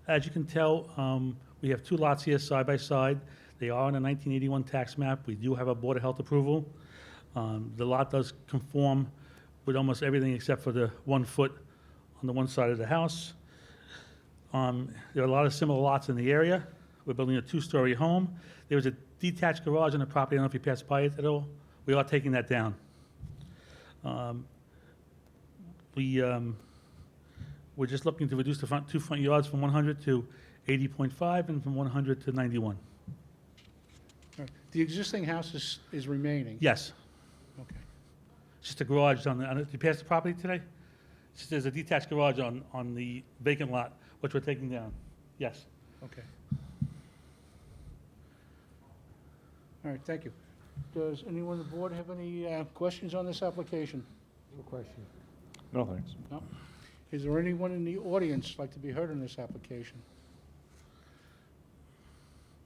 As you can tell, we have two lots here side by side. They are on a 1981 tax map. We do have a Board of Health approval. The lot does conform with almost everything except for the 1 foot on the one side of the house. There are a lot of similar lots in the area. We're building a 2-story home. There was a detached garage on the property. I don't know if you passed by it at all. We are taking that down. We're just looking to reduce the two front yards from 100 to 80.5 and from 100 to 91. All right. The existing house is remaining? Yes. Okay. Just a garage did you pass the property today? There's a detached garage on the vacant lot, which we're taking down. Yes. Okay. All right, thank you. Does anyone on the board have any questions on this application? No question. No, thanks. No? Is there anyone in the audience like to be heard on this application?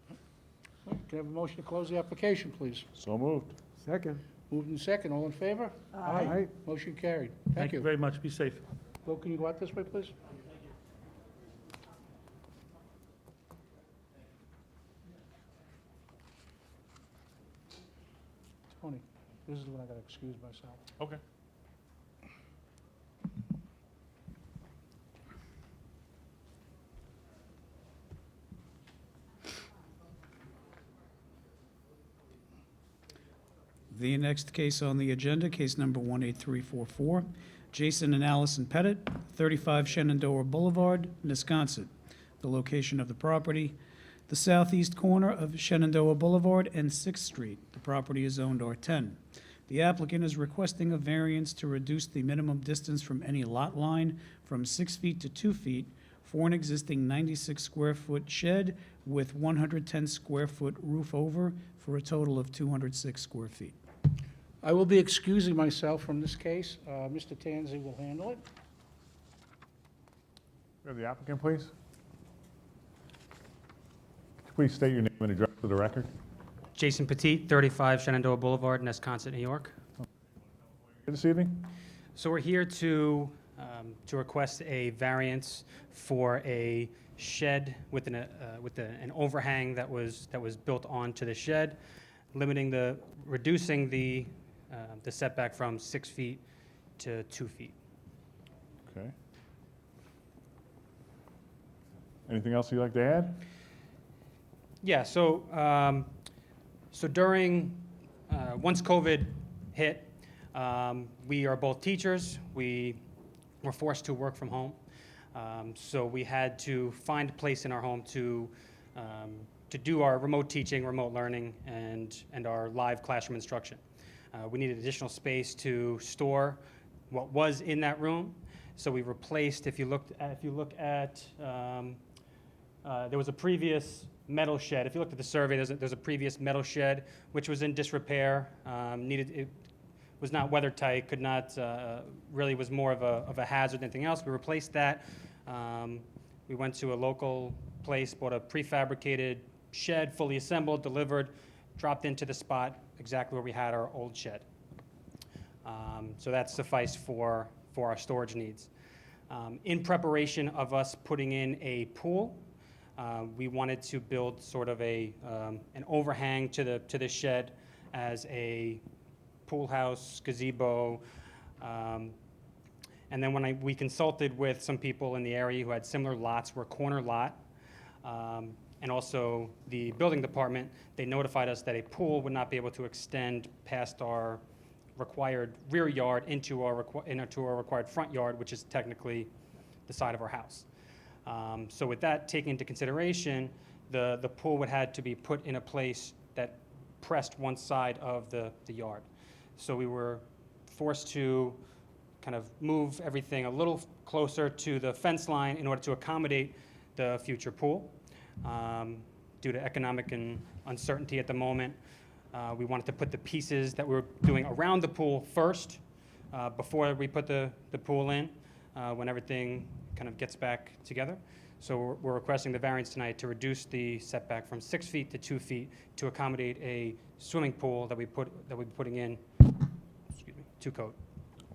All right, can I have a motion to close the application, please? So moved. Second. Moved in second, all in favor? Aye. Motion carried. Thank you very much. Be safe. Bill, can you go out this way, please? Tony, this is when I gotta excuse myself. Okay. The next case on the agenda, case number 18344, Jason and Allison Pettit, 35 Shenandoah Boulevard, Wisconsin. The location of the property, the southeast corner of Shenandoah Boulevard and 6th Street. The property is zoned R10. The applicant is requesting a variance to reduce the minimum distance from any lot line from 6 feet to 2 feet for an existing 96 square foot shed with 110 square foot roof over for a total of 206 square feet. I will be excusing myself from this case. Mr. Tanzi will handle it. We have the applicant, please. Could you please state your name and address for the record? Jason Petit, 35 Shenandoah Boulevard, Wisconsin, New York. Here this evening? So we're here to request a variance for a shed with an overhang that was built onto the shed, reducing the setback from 6 feet to 2 feet. Okay. Anything else you'd like to add? Yeah, so during, once COVID hit, we are both teachers. We were forced to work from home. So we had to find a place in our home to do our remote teaching, remote learning, and our live classroom instruction. We needed additional space to store what was in that room. So we replaced, if you look at, there was a previous metal shed. If you looked at the survey, there's a previous metal shed which was in disrepair. It was not weather tight. Could not really was more of a hazard than anything else. We replaced that. We went to a local place, bought a prefabricated shed, fully assembled, delivered, dropped into the spot exactly where we had our old shed. So that sufficed for our storage needs. In preparation of us putting in a pool, we wanted to build sort of an overhang to the shed as a pool house, gazebo. And then when we consulted with some people in the area who had similar lots, we're a corner lot, and also the building department, they notified us that a pool would not be able to extend past our required rear yard into our required front yard, which is technically the side of our house. So with that taken into consideration, the pool would had to be put in a place that pressed one side of the yard. So we were forced to kind of move everything a little closer to the fence line in order to accommodate the future pool. Due to economic and uncertainty at the moment, we wanted to put the pieces that we were doing around the pool first, before we put the pool in, when everything kind of gets back together. So we're requesting the variance tonight to reduce the setback from 6 feet to 2 feet to accommodate a swimming pool that we're putting in, to code.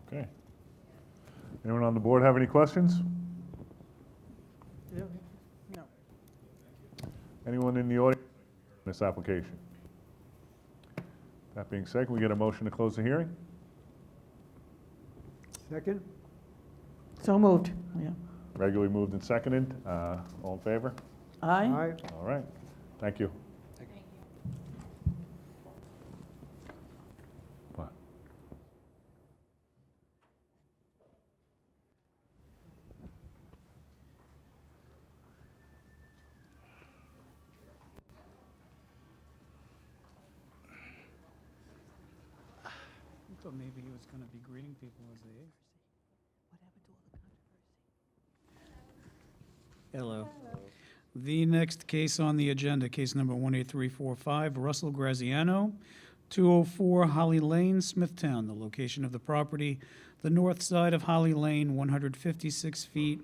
Okay. Anyone on the board have any questions? No. Anyone in the audience on this application? That being said, can we get a motion to close the hearing? Second? So moved, yeah. Regularly moved and seconded. All in favor? Aye. Aye. All right. Thank you. What? I thought maybe he was going to be greeting people as they ate. Hello. The next case on the agenda, case number 18345, Russell Graziano, 204 Holly Lane, Smithtown. The location of the property, the north side of Holly Lane, 156 feet,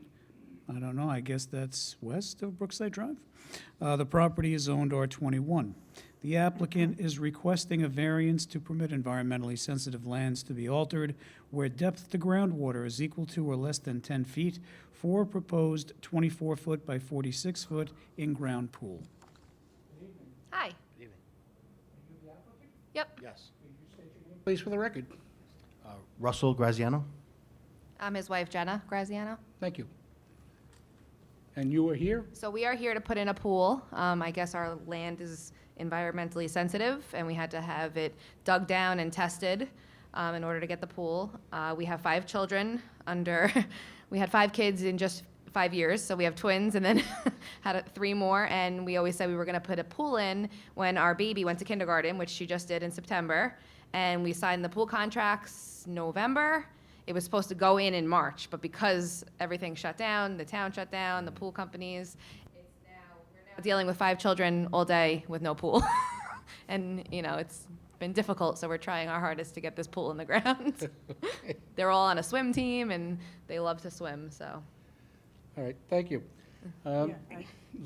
I don't know, I guess that's west of Brookside Drive. The property is owned R21. The applicant is requesting a variance to permit environmentally sensitive lands to be altered where depth to groundwater is equal to or less than 10 feet for a proposed 24-foot by 46-foot in-ground pool. Hi. Yep, Yes. Please, for the record. Russell Graziano? I'm his wife, Jenna Graziano. Thank you. And you are here? So we are here to put in a pool. I guess our land is environmentally sensitive, and we had to have it dug down and tested in order to get the pool. We have 5 children we had 5 kids in just 5 years, so we have twins and then had 3 more, and we always said we were gonna put a pool in when our baby went to kindergarten, which she just did in September, and we signed the pool contracts November. It was supposed to go in March, but because everything shut down, the town shut down, the pool companies, we're now dealing with 5 children all day with no pool. And, it's been difficult, so we're trying our hardest to get this pool in the ground. They're all on a swim team, and they love to swim, so. All right, thank you. Does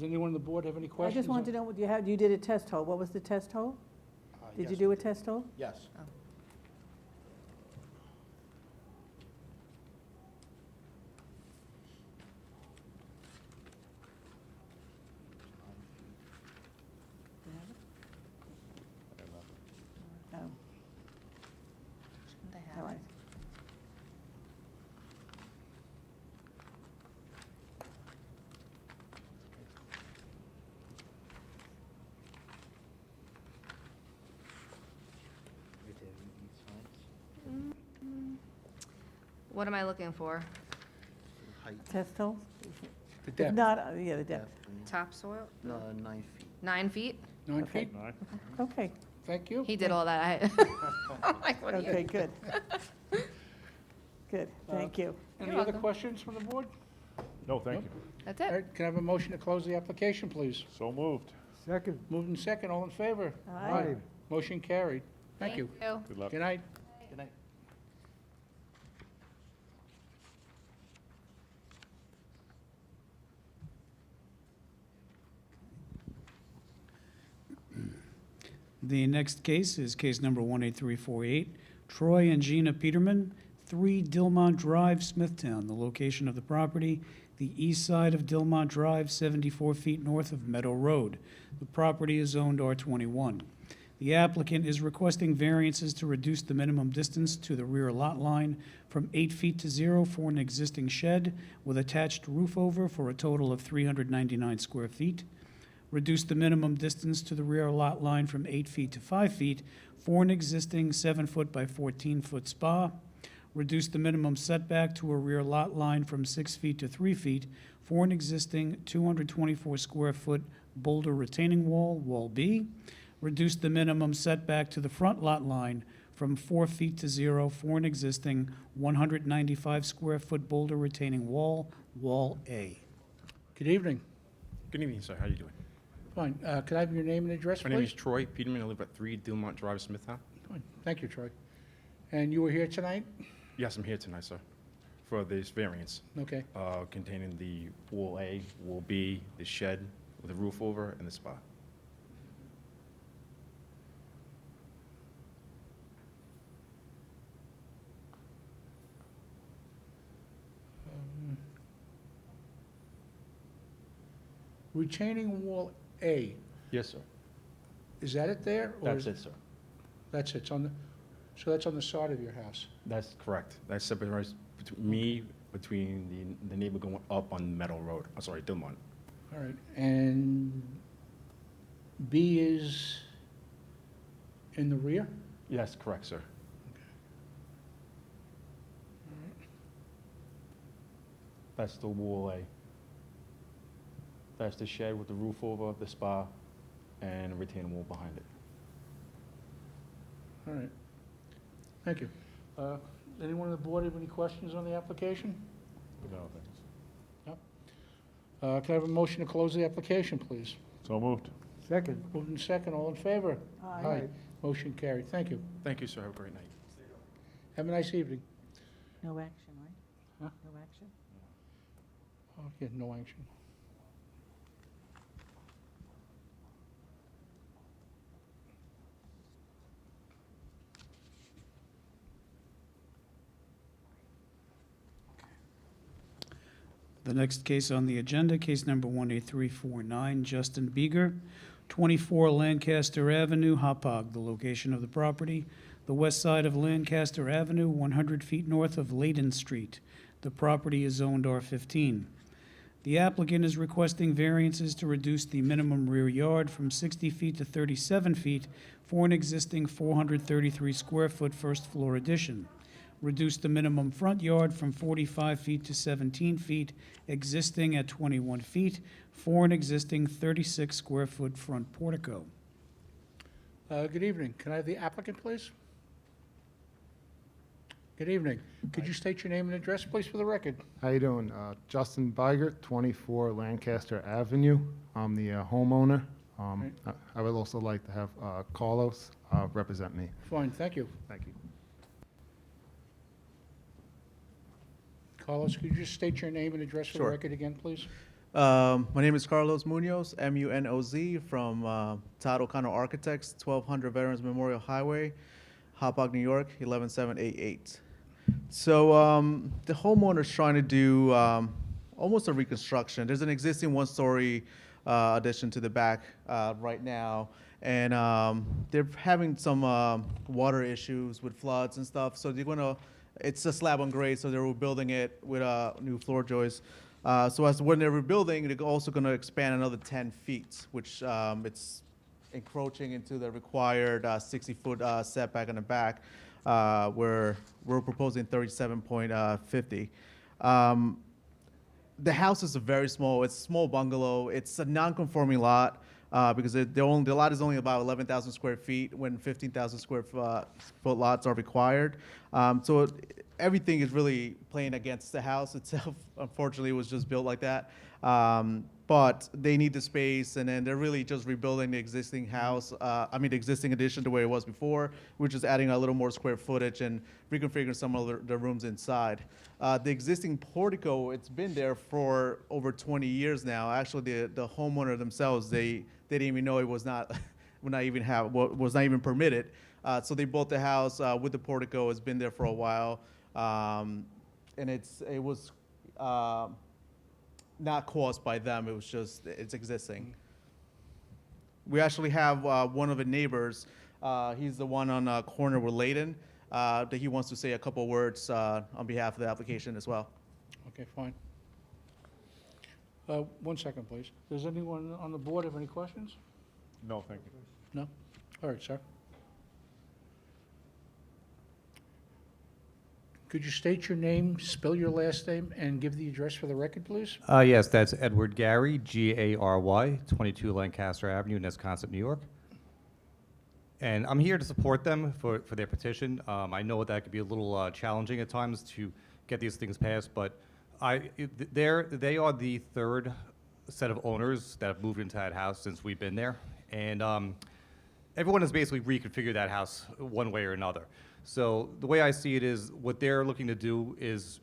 anyone on the board have any I questions? just wanted to know, you did a test hole. What was the test hole? Did you do a test hole? Yes. Oh. All right. What am I looking for? Test hole? The If depth. not, yeah, the depth. Topsoil? 9 feet. 9 feet? 9 Okay. feet? Okay, Thank you. He did all that. I'm like, what are you? okay, good. Good, thank you. Any You're other welcome. questions from the board? No, thank you. That's All it. right, can I have a motion to close the application, please? So moved. Second? Moved and second, all in favor? Aye. Motion carried. Thank you. Good luck. Good night. Good night. The next case is case number 18348, Troy and Gina Peterman, 3 Dilmont Drive, Smithtown. The location of the property, the east side of Dilmont Drive, 74 feet north of Meadow Road. The property is zoned R21. The applicant is requesting variances to reduce the minimum distance to the rear lot line from 8 feet to 0 for an existing shed with attached roof over for a total of 399 square feet. Reduce the minimum distance to the rear lot line from 8 feet to 5 feet for an existing 7-foot by 14-foot spa. Reduce the minimum setback to a rear lot line from 6 feet to 3 feet for an existing 224-square-foot boulder retaining wall, Wall B. Reduce the minimum setback to the front lot line from 4 feet to 0 for an existing 195-square-foot boulder retaining wall, Wall A. Good evening. Good evening, sir. How are you doing? Fine. Could I have your name and address, My please? name is Troy Peterman. I live at 3 Dilmont Drive, Smithtown. Fine. Thank you, Troy. And you were here tonight? Yes, I'm here tonight, sir, for this variance Okay. containing the Wall A, Wall B, the shed with a roof over, and the spa. Retaining wall A, Yes, sir. is that it there? or That's is- it, sir. That's it. It's on the, so that's on the side of your house? That's correct. That separates between the neighbor going up on Meadow Road. I'm sorry, Dilmont. All right. And B is in the rear? Yes, correct, sir. That's the Wall A. That's the shed with the roof over, the spa, and a retaining wall behind it. All right. Thank you. Anyone on the board have any questions on the application? No, thanks. Can I have a motion to close the application, please? So moved. Second. Moved in second, all in favor? Aye. Motion carried. Thank you. Thank you, sir. Have a great night. Have a nice evening. No action, right? Huh? No action? Oh, yeah, no action. The next case on the agenda, case number 18349, Justin Beeger, 24 Lancaster Avenue, Hauppauge. The location of the property, the west side of Lancaster Avenue, 100 feet north of Layden Street. The property is zoned R15. The applicant is requesting variances to reduce the minimum rear yard from 60 feet to 37 feet for an existing 433-square-foot first-floor addition. Reduce the minimum front yard from 45 feet to 17 feet, existing at 21 feet, for an existing 36-square-foot front portico. Good evening. Can I have the applicant, please? Good evening. Could you state your name and address, please, for the record? How you doing? Justin Bigert, 24 Lancaster Avenue. I'm the homeowner. Right. I would also like to have Carlos represent me. Fine, thank you. Thank you. Carlos, could you just state your name and address for the Sure. record again, please? My name is Carlos Munoz, M-U-N-O-Z, from Todd O'Connor Architects, 1200 Veterans Memorial Highway, Hauppauge, New York, 11788. So the homeowner's trying to do almost a reconstruction. There's an existing one-story addition to the back right now, and they're having some water issues with floods and stuff, so they're gonna, it's a slab on grade, so they're rebuilding it with new floor joists. So as when they're rebuilding, they're also going to expand another 10 feet, which it's encroaching into the required 60-foot setback in the back, where we're proposing 37.50. The house is a very small, it's a small bungalow. It's a non-conforming lot because the lot is only about 11,000 square feet when 15,000 square foot lots are required. So everything is really playing against the house itself. Unfortunately, it was just built like that. But they need the space, and then they're really just rebuilding the existing house, the existing addition to where it was before, which is adding a little more square footage and reconfiguring some of the rooms inside. The existing portico, it's been there for over 20 years now. Actually, the homeowner themselves, they didn't even know it was not, was not even permitted. So they bought the house with the portico. It's been there for a while, and it was not caused by them. It was just it's existing. We actually have one of the neighbors. He's the one on corner with Layden. That he wants to say a couple words on behalf of the application as well. Okay, fine. One second, please. Does anyone on the board have any questions? No, thank you. No? All right, sir. Could you state your name, spell your last name, and give the address for the record, please? Yes, that's Edward Gary, Gary, 22 Lancaster Avenue, Nesconset, New York. And I'm here to support them for their petition. I know that could be a little challenging at times to get these things passed, but they are the third set of owners that have moved into that house since we've been there. And everyone has basically reconfigured that house one way or another. So the way I see it is what they're looking to do is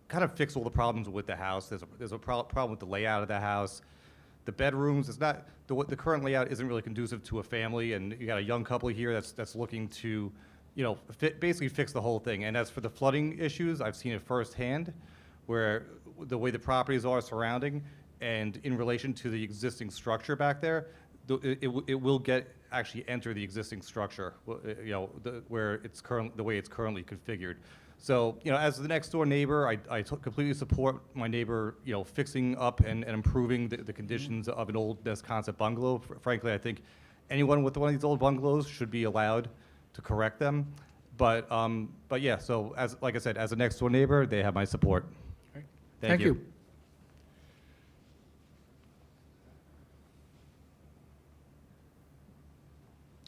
kind of fix all the problems with the house. There's a problem with the layout of the house. The bedrooms, it's not, the current layout isn't really conducive to a family, and you got a young couple here that's looking to, basically fix the whole thing. And as for the flooding issues, I've seen it firsthand, where the way the properties are surrounding, and in relation to the existing structure back there, it will actually enter the existing structure, where it's the way it's currently configured. So, as the next door neighbor, I completely support my neighbor, fixing up and improving the conditions of an old Nesconset bungalow. Frankly, I think anyone with one of these old bungalows should be allowed to correct them. But yeah, so like I said, as a next door neighbor, they have my support. Right. Thank you.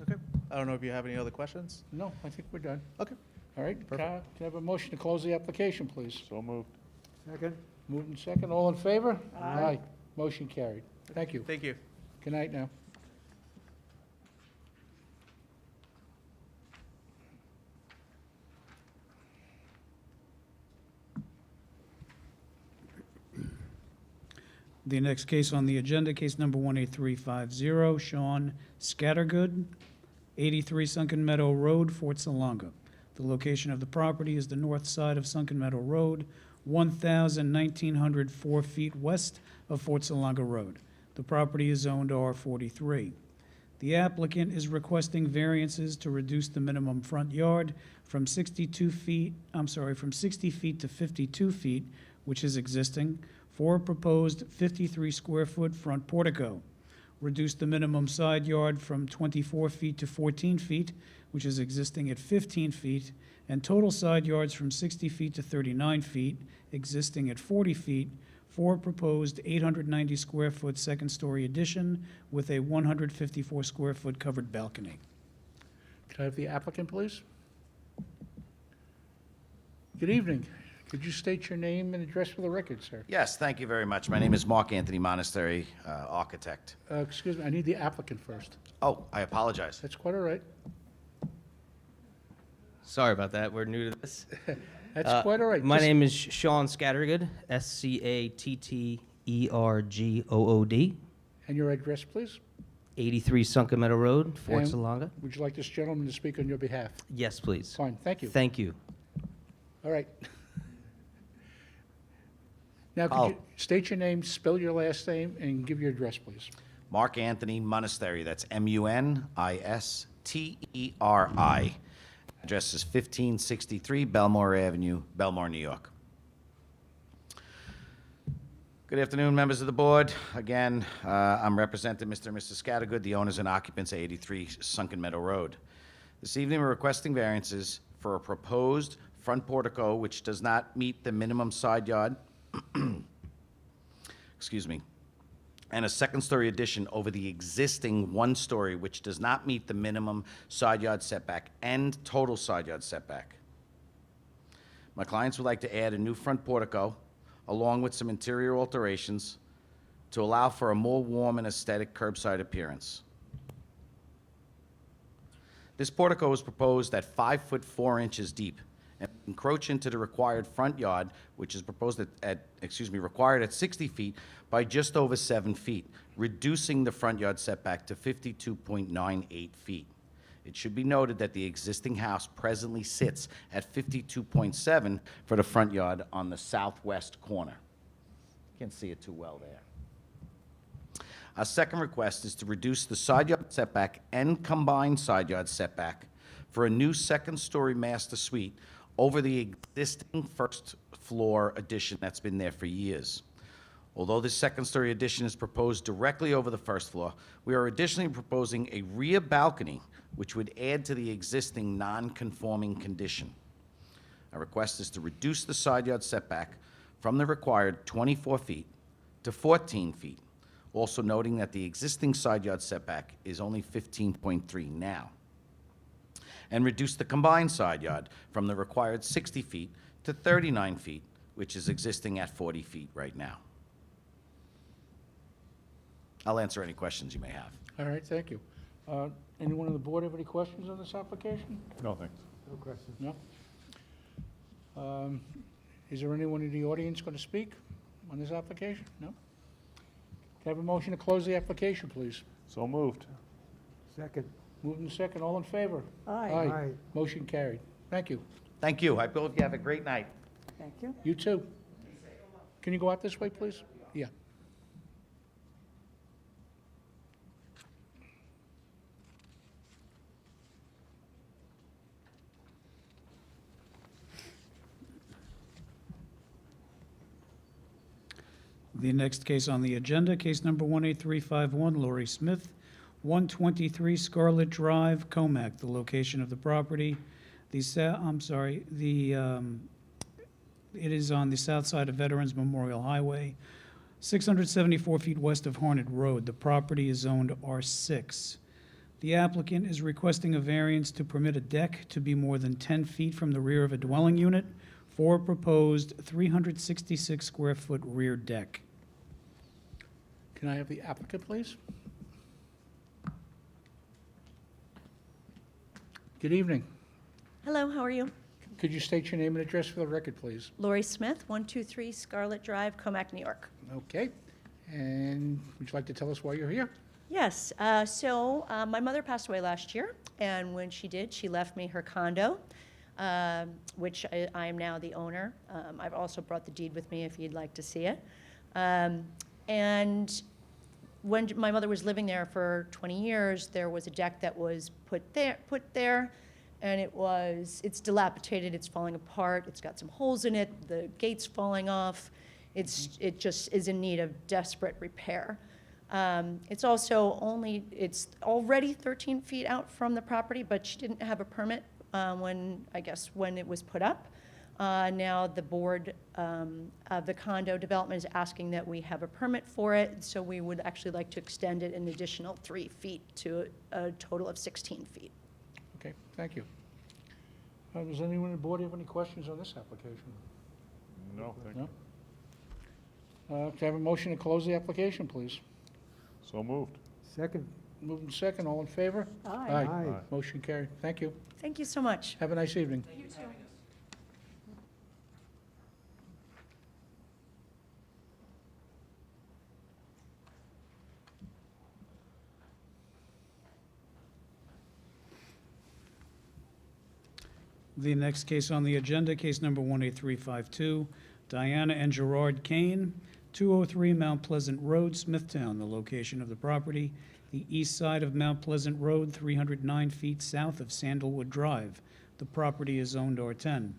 Okay. I don't know if you have any other questions? No, I think we're done. Okay. All right, can I have a motion to close the application, please? So moved. Second? Moved and second, all in favor? Aye. Motion carried. Thank you. Thank you. Good night now. The next case on the agenda, case number 18350, Sean Scattergood, 83 Sunken Meadow Road, Fort Salonga. The location of the property is the north side of Sunken Meadow Road, 1,1904 feet west of Fort Salonga Road. The property is zoned R43. The applicant is requesting variances to reduce the minimum front yard from 60 feet to 52 feet, which is existing, for a proposed 53 square foot front portico. Reduce the minimum side yard from 24 feet to 14 feet, which is existing at 15 feet, and total side yards from 60 feet to 39 feet, existing at 40 feet, for a proposed 890 square foot second story addition with a 154 square foot covered balcony. Could I have the applicant, please? Good evening. Could you state your name and address for the record, sir? Yes, thank you very much. My name is Mark Anthony Monastery, architect. Excuse me, I need the applicant first. Oh, I apologize. That's quite all right. Sorry about that. We're new to this. That's quite all right. My Just- name is Sean Scattergood, Scattergood. And your address, please? 83 Sunken Meadow Road, Fort And Salonga. Would you like this gentleman to speak on your behalf? Yes, please. Fine, thank you. Thank you. All right. Now, could you state your name, spell your last name, and give your address, please? Mark Anthony Monastery, that's Munistery. Address is 1563 Belmore Avenue, Belmore, New York. Good afternoon, members of the board. Again, I'm representing Mr. and Mrs. Scattergood, the owners and occupants of 83 Sunken Meadow Road. This evening, we're requesting variances for a proposed front portico which does not meet the minimum side yard, excuse me, and a second-story addition over the existing one-story, which does not meet the minimum side yard setback and total side yard setback. My clients would like to add a new front portico, along with some interior alterations, to allow for a more warm and aesthetic curbside appearance. This portico is proposed at 5 foot 4 inches deep and encroach into the required front yard, which is proposed required at 60 feet by just over 7 feet, reducing the front yard setback to 52.98 feet. It should be noted that the existing house presently sits at 52.7 for the front yard on the southwest corner. Can't see it too well there. Our second request is to reduce the side yard setback and combined side yard setback for a new second-story master suite over the existing first-floor addition that's been there for years. Although this second-story addition is proposed directly over the first floor, we are additionally proposing a rear balcony, which would add to the existing non-conforming condition. Our request is to reduce the side yard setback from the required 24 feet to 14 feet, also noting that the existing side yard setback is only 15.3 now, and reduce the combined side yard from the required 60 feet to 39 feet, which is existing at 40 feet right now. I'll answer any questions you may have. All right, thank you. Anyone on the board have any questions on this application? No, thanks. No questions. No? Is there anyone in the audience going to speak on this application? No? Can I have a motion to close the application, please? So moved. Second. Moved and second, all in favor? Aye. Aye. Motion carried. Thank you. Thank you. I hope you have a great night. Thank you. You too. Can you go out this way, please? Yeah. The next case on the agenda, case number 18351, Lori Smith, 123 Scarlet Drive, Comac, the location of the property. It is on the south side of Veterans Memorial Highway, 674 feet west of Hornet Road. The property is zoned R6. The applicant is requesting a variance to permit a deck to be more than 10 feet from the rear of a dwelling unit for a proposed 366 square foot rear deck. Can I have the applicant, please? Good evening. Hello, how are you? Could you state your name and address for the record, please? Lori Smith, 123 Scarlet Drive, Comac, New York. Okay. And would you like to tell us why you're here? Yes, my mother passed away last year, and when she did, she left me her condo, which I am now the owner. I've also brought the deed with me if you'd like to see it. And when my mother was living there for 20 years, there was a deck that was put there, and it's dilapidated, it's falling apart, it's got some holes in it, the gate's falling off. It just is in need of desperate repair. It's already 13 feet out from the property, but she didn't have a permit when it was put up. Now the board of the condo development is asking that we have a permit for it, so we would actually like to extend it an additional 3 feet to a total of 16 feet. Okay, thank you. Does anyone on the board have any questions on this application? No, thank you. No? Can I have a motion to close the application, please? So moved. Second. Moved and second, all in favor? Aye. Aye. Motion carried. Thank you. Thank you so much. Have a nice evening. You too. The next case on the agenda, case number 18352, Diana and Gerard Kane, 203 Mount Pleasant Road, Smithtown, the location of the property, the east side of Mount Pleasant Road, 309 feet south of Sandalwood Drive. The property is zoned R10.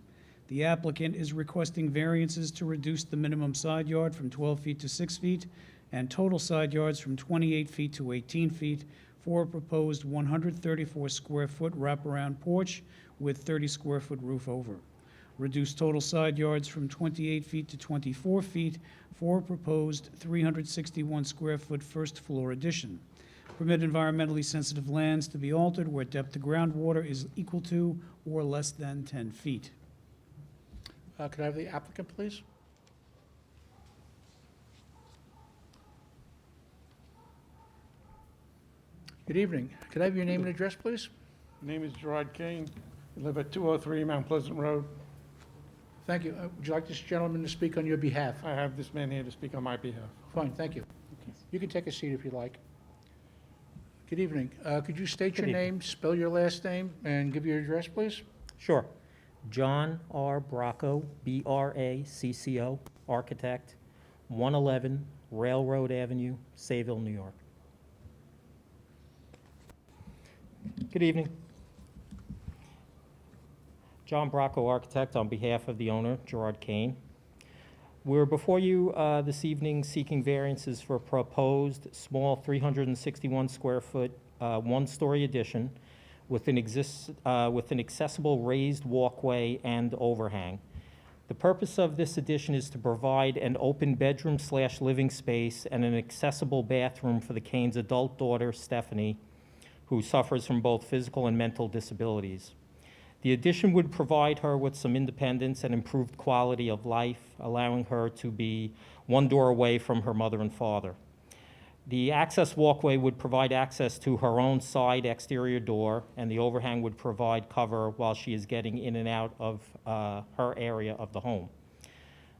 The applicant is requesting variances to reduce the minimum side yard from 12 feet to 6 feet and total side yards from 28 feet to 18 feet for a proposed 134 square foot wraparound porch with 30 square foot roof over. Reduce total side yards from 28 feet to 24 feet for a proposed 361 square foot first floor addition. Permit environmentally sensitive lands to be altered where depth to groundwater is equal to or less than 10 feet. Could I have the applicant, please? Good evening. Could I have your name and address, please? Name is Gerard Kane. I live at 203 Mount Pleasant Road. Thank you. Would you like this gentleman to speak on your behalf? I have this man here to speak on my behalf. Fine, thank you. You can take a seat if you like. Good evening. Could you state your Good evening. name, spell your last name, and give your address, please? Sure. John R. Bracco, B-R-A-C-C-O, architect, 111 Railroad Avenue, Sayville, New York. Good evening. John Bracco, architect, on behalf of the owner, Gerard Kane. We're before you this evening seeking variances for a proposed small 361 square foot, one-story addition with an accessible raised walkway and overhang. The purpose of this addition is to provide an open bedroom/living space and an accessible bathroom for the Kane's adult daughter, Stephanie, who suffers from both physical and mental disabilities. The addition would provide her with some independence and improved quality of life, allowing her to be one door away from her mother and father. The access walkway would provide access to her own side exterior door, and the overhang would provide cover while she is getting in and out of her area of the home.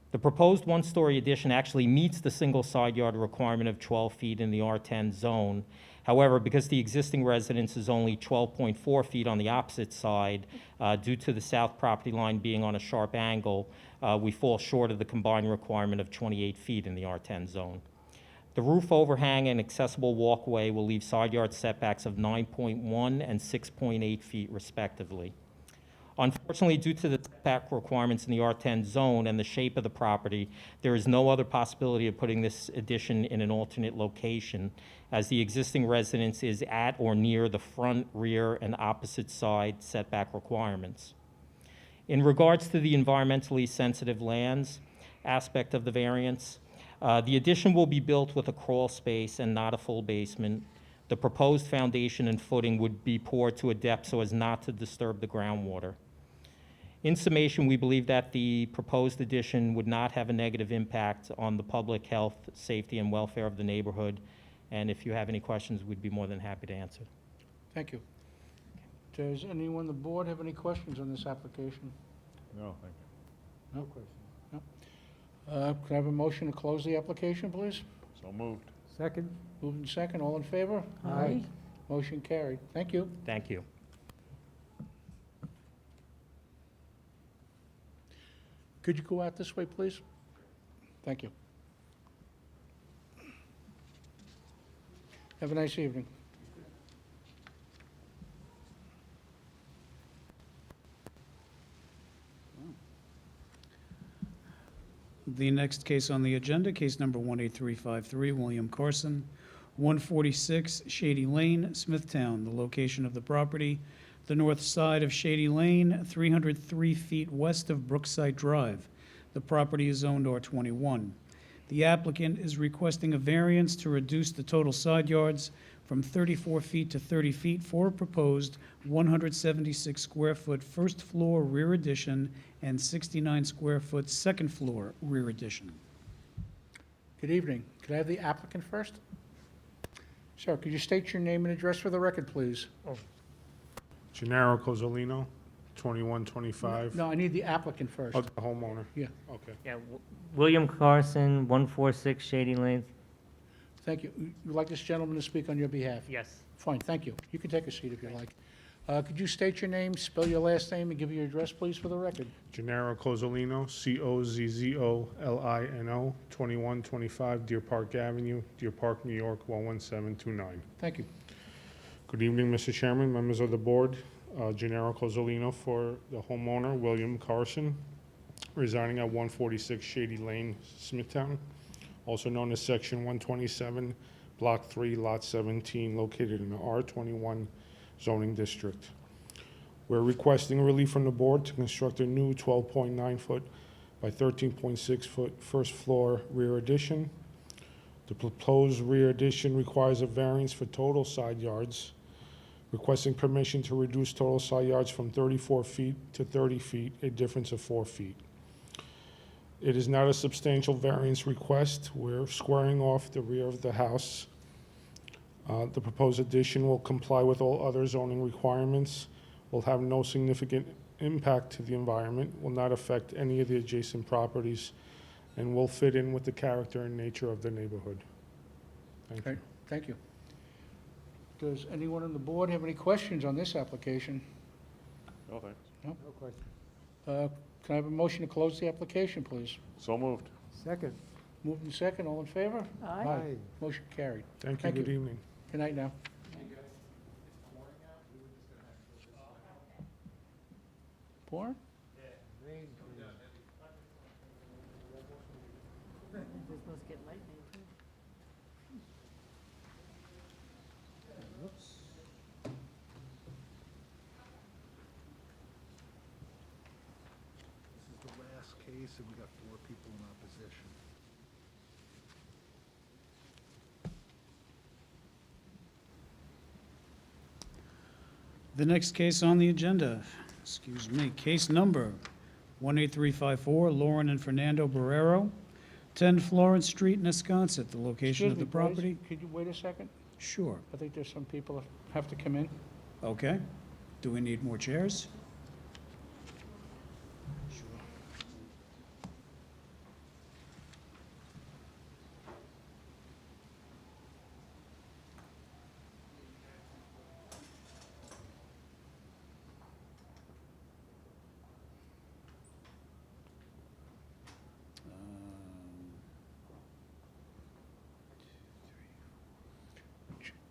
The proposed one-story addition actually meets the single side yard requirement of 12 feet in the R10 zone. However, because the existing residence is only 12.4 feet on the opposite side, due to the south property line being on a sharp angle, we fall short of the combined requirement of 28 feet in the R10 zone. The roof overhang and accessible walkway will leave side yard setbacks of 9.1 and 6.8 feet respectively. Unfortunately, due to the setback requirements in the R10 zone and the shape of the property, there is no other possibility of putting this addition in an alternate location, as the existing residence is at or near the front, rear, and opposite side setback requirements. In regards to the environmentally sensitive lands aspect of the variance, the addition will be built with a crawl space and not a full basement. The proposed foundation and footing would be poured to a depth so as not to disturb the groundwater. In summation, we believe that the proposed addition would not have a negative impact on the public health, safety, and welfare of the neighborhood. And if you have any questions, we'd be more than happy to answer. Thank you. Does anyone on the board have any questions on this application? No, thank you. No questions. No. Can I have a motion to close the application, please? So moved. Second? Moved and second, all in favor? Aye. Motion carried. Thank you. Thank you. Could you go out this way, please? Thank you. Have a nice evening. The next case on the agenda, case number 18353, William Carson, 146 Shady Lane, Smithtown. The location of the property, the north side of Shady Lane, 303 feet west of Brookside Drive. The property is zoned R21. The applicant is requesting a variance to reduce the total side yards from 34 feet to 30 feet for a proposed 176 square foot first floor rear addition and 69 square foot second floor rear addition. Good evening. Could I have the applicant first? Sir, could you state your name and address for the record, please? Gennaro Cozzolino, 2125. No, I need the applicant first. Oh, the homeowner. Yeah, Okay. Yeah, William Carson, 146 Shady Lane. thank you. You'd like this gentleman to speak on your behalf? Yes. Fine, thank you. You can take a seat if you like. Could you state your name, spell your last name, and give your address, please, for the record? Gennaro Cozzolino, Cozzolino, 2125 Deer Park Avenue, Deer Park, New York, 11729. Thank you. Good evening, Mr. Chairman, members of the board. Gennaro Cozzolino for the homeowner, William Carson, residing at 146 Shady Lane, Smithtown, also known as Section 127, Block 3, Lot 17, located in the R21 zoning district. We're requesting relief from the board to construct a new 12.9-foot by 13.6-foot first floor rear addition. The proposed rear addition requires a variance for total side yards, requesting permission to reduce total side yards from 34 feet to 30 feet, a difference of 4 feet. It is not a substantial variance request. We're squaring off the rear of the house. The proposed addition will comply with all other zoning requirements, will have no significant impact to the environment, will not affect any of the adjacent properties, and will fit in with the character and nature of the neighborhood. Thank you. Okay, thank you. Does anyone on the board have any questions on this application? No, thanks. No question. Can I have a motion to close the application, please? So moved. Second? Moved and second, all in favor? Aye. Motion carried. Thank you. Good evening. Good night now. Pouring? This is the last case, and we got 4 people in opposition. The next case on the agenda, case number 18354, Lauren and Fernando Barrero, 10 Florence Street, Nesconset, the location Excuse of the me, Blaze, property. could you wait a second? Sure. I think there's some people that have to come in. Okay. Do we need more chairs?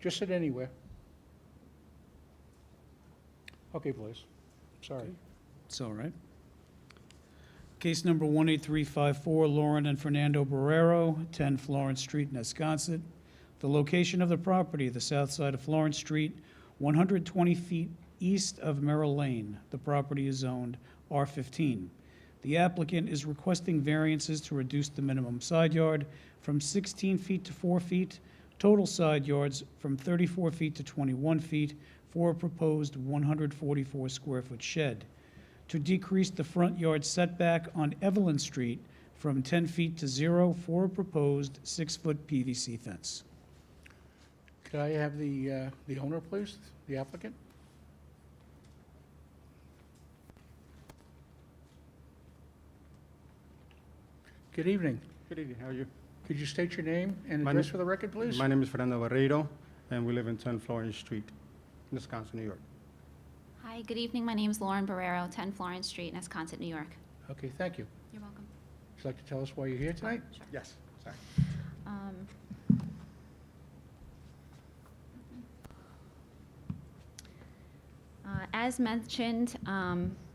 Just sit anywhere. Okay, Blaze. Sorry. It's all right. Case number 18354, Lauren and Fernando Barrero, 10 Florence Street, Nesconset. The location of the property, the south side of Florence Street, 120 feet east of Merrill Lane. The property is zoned R15. The applicant is requesting variances to reduce the minimum side yard from 16 feet to 4 feet, total side yards from 34 feet to 21 feet for a proposed 144 square foot shed, to decrease the front yard setback on Evelyn Street from 10 feet to 0 for a proposed 6-foot PVC fence. Could I have the owner, please, the applicant? Good evening. Good evening, how are you? Could you state your name and My address name- for the record, please? My name is Fernando Barreiro, and we live in 10 Florence Street, Wisconsin, New York. Hi, good evening. My name is Lauren Barrero, 10 Florence Street, Nesconset, New York. Okay, thank you. You're welcome. Would you like to tell us why you're here tonight? Sure. Yes, sorry. Um, As mentioned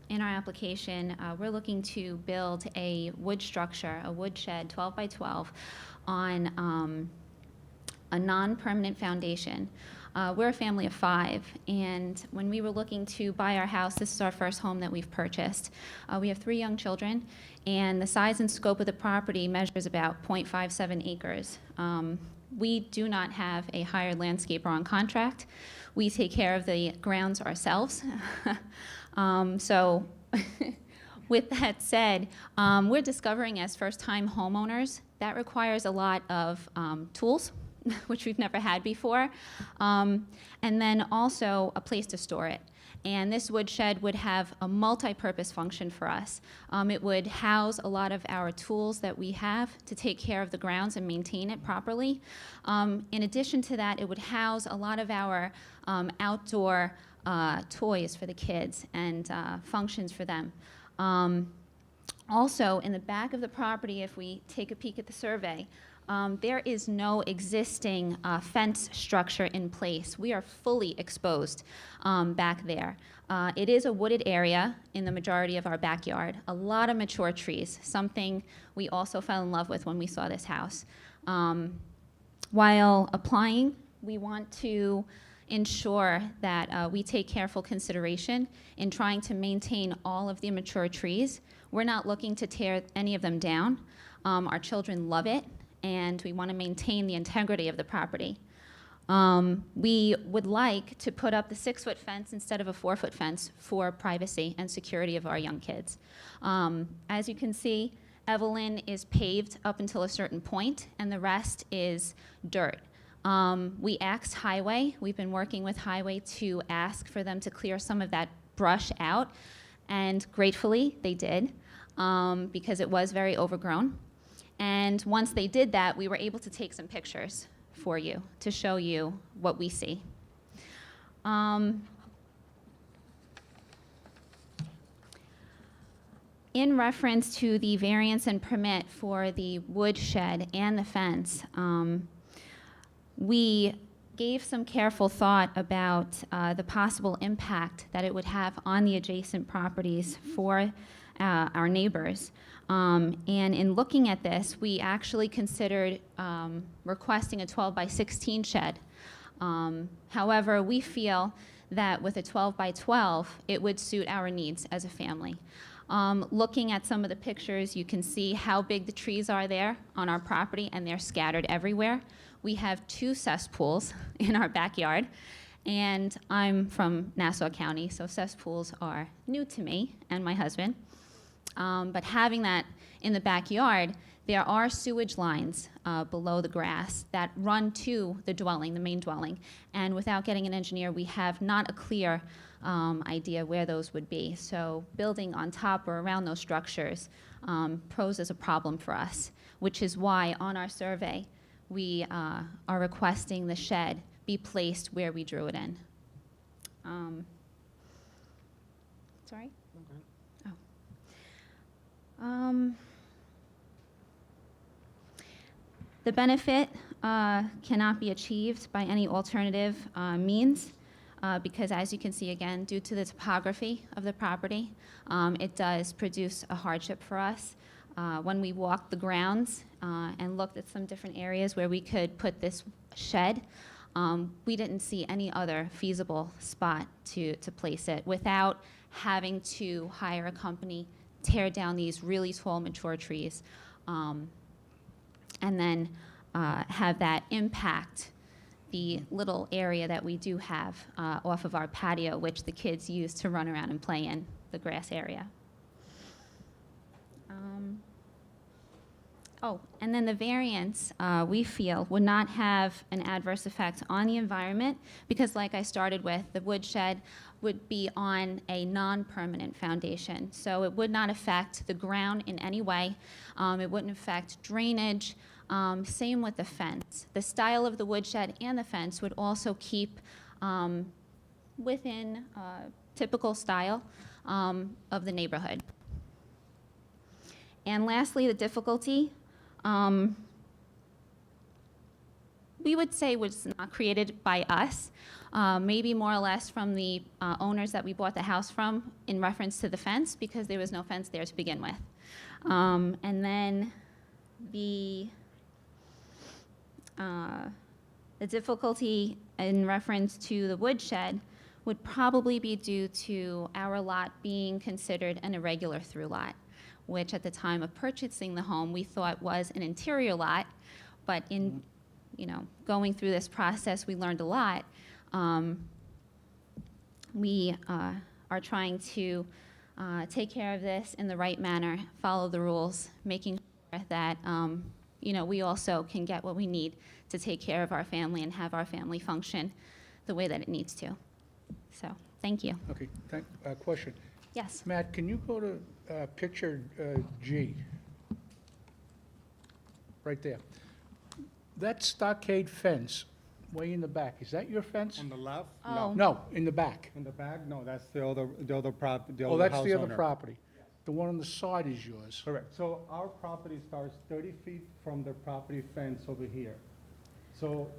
in our application, we're looking to build a wood structure, a wood shed, 12 by 12, on a non-permanent foundation. We're a family of 5, and when we were looking to buy our house, this is our first home that we've purchased. We have 3 young children, and the size and scope of the property measures about 0.57 acres. We do not have a hired landscaper on contract. We take care of the grounds ourselves. So with that said, we're discovering as first-time homeowners, that requires a lot of tools, which we've never had before, and then also a place to store it. And this wood shed would have a multi-purpose function for us. It would house a lot of our tools that we have to take care of the grounds and maintain it properly. In addition to that, it would house a lot of our outdoor toys for the kids and functions for them. Also, in the back of the property, if we take a peek at the survey, there is no existing fence structure in place. We are fully exposed back there. It is a wooded area in the majority of our backyard. A lot of mature trees, something we also fell in love with when we saw this house. While applying, we want to ensure that we take careful consideration in trying to maintain all of the mature trees. We're not looking to tear any of them down. Our children love it, and we want to maintain the integrity of the property. We would like to put up the 6-foot fence instead of a 4-foot fence for privacy and security of our young kids. As you can see, Evelyn is paved up until a certain point, and the rest is dirt. We asked Highway. We've been working with Highway to ask for them to clear some of that brush out, and gratefully they did, because it was very overgrown. And once they did that, we were able to take some pictures for you to show you what we see. In reference to the variance and permit for the wood shed and the fence, we gave some careful thought about the possible impact that it would have on the adjacent properties for our neighbors. And in looking at this, we actually considered requesting a 12 by 16 shed. However, we feel that with a 12 by 12, it would suit our needs as a family. Looking at some of the pictures, you can see how big the trees are there on our property, and they're scattered everywhere. We have 2 cesspools in our backyard, and I'm from Nassau County, so cesspools are new to me and my husband. But having that in the backyard, there are sewage lines below the grass that run to the dwelling, the main dwelling. And without getting an engineer, we have not a clear idea where those would be. So building on top or around those structures poses a problem for us, which is why on our survey, we are requesting the shed be placed where we drew it in. Sorry? Oh. The benefit cannot be achieved by any alternative means because, as you can see again, due to the topography of the property, it does produce a hardship for us. When we walked the grounds and looked at some different areas where we could put this shed, we didn't see any other feasible spot to place it without having to hire a company, tear down these really tall, mature trees, and then have that impact the little area that we do have off of our patio, which the kids use to run around and play in, the grass area. Oh, and then the variance, we feel, would not have an adverse effect on the environment because, like I started with, the woodshed would be on a non-permanent foundation. So it would not affect the ground in any way. It wouldn't affect drainage. Same with the fence. The style of the woodshed and the fence would also keep within typical style of the neighborhood. And lastly, the difficulty, we would say was not created by us, maybe more or less from the owners that we bought the house from in reference to the fence because there was no fence there to begin with. And then the difficulty in reference to the woodshed would probably be due to our lot being considered an irregular through lot, which at the time of purchasing the home we thought was an interior lot, but in going through this process we learned a lot. We are trying to take care of this in the right manner, follow the rules, making sure that we also can get what we need to take care of our family and have our family function the way that it needs to. So, thank you. Okay, question. Yes. Matt, can you go to picture G? Right there. That stockade fence way in the back, is that your fence? On the left? Oh. No, in the back. In the back? No, that's the other Oh, that's the other owner. property. The one on the side is yours. Correct. So our property starts 30 feet from the property fence over here. So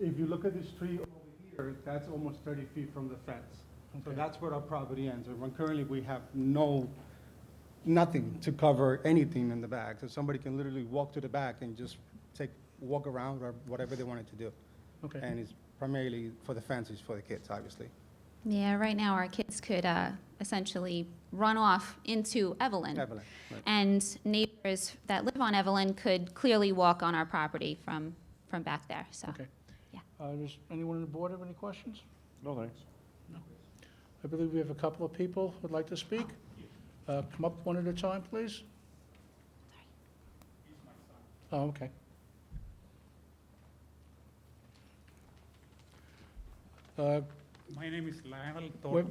if you look at this tree over here, that's almost 30 feet from the fence. So Okay. that's where our property ends. And when currently we have nothing to cover anything in the back. So somebody can literally walk to the back and just walk around or whatever they wanted to do. Okay. And it's primarily for the fences for the kids, obviously. Yeah, right now our kids could essentially run off into Evelyn. Evelyn, right. And neighbors that live on Evelyn could clearly walk on our property from back there, so. Okay. Yeah. Does anyone on the board have any questions? No, thanks. I believe we have a couple of people who'd like to speak. Come up one at a time, please. Oh, okay. My name is Lionel Wait,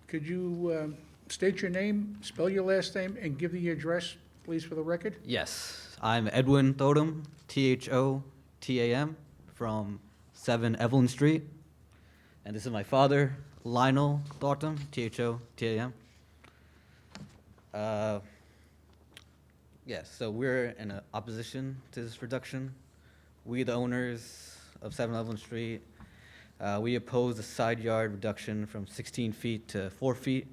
could you state your name, spell your last name, and give the address, please, for the record? Yes, I'm Edwin Thotam, Thotam, from 7 Evelyn Street. And this is my father, Lionel Thotam, Thotam. Yes, so we're in opposition to this reduction. We, the owners of 7 Evelyn Street, we oppose the side yard reduction from 16 feet to 4 feet.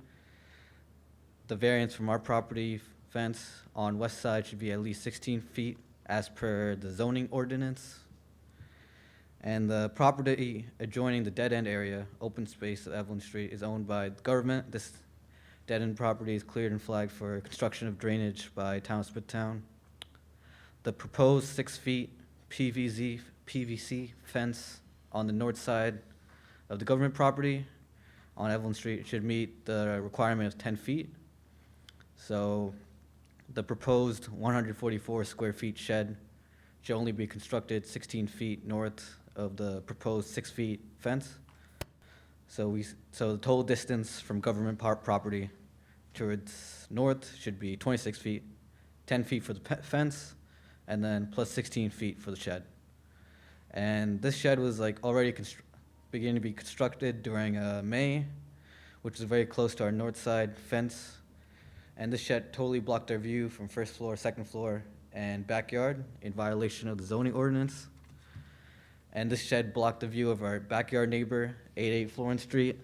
the variance from our property fence on west side should be at least 16 feet as per the zoning ordinance. And the property adjoining the dead-end area, open space of Evelyn Street, is owned by the government. This dead-end property is cleared and flagged for construction of drainage by Town of Smithtown. The proposed 6 feet PVC fence on the north side of the government property on Evelyn Street should meet the requirement of 10 feet. So the proposed 144 square feet shed should only be constructed 16 feet north of the proposed 6 feet fence. So the total distance from government property towards north should be 26 feet, 10 feet for the fence, and then plus 16 feet for the shed. And this shed was like already beginning to be constructed during May, which is very close to our north side fence. And this shed totally blocked our view from first floor, second floor, and backyard in violation of the zoning ordinance. And this shed blocked the view of our backyard neighbor, 88 Florence Street.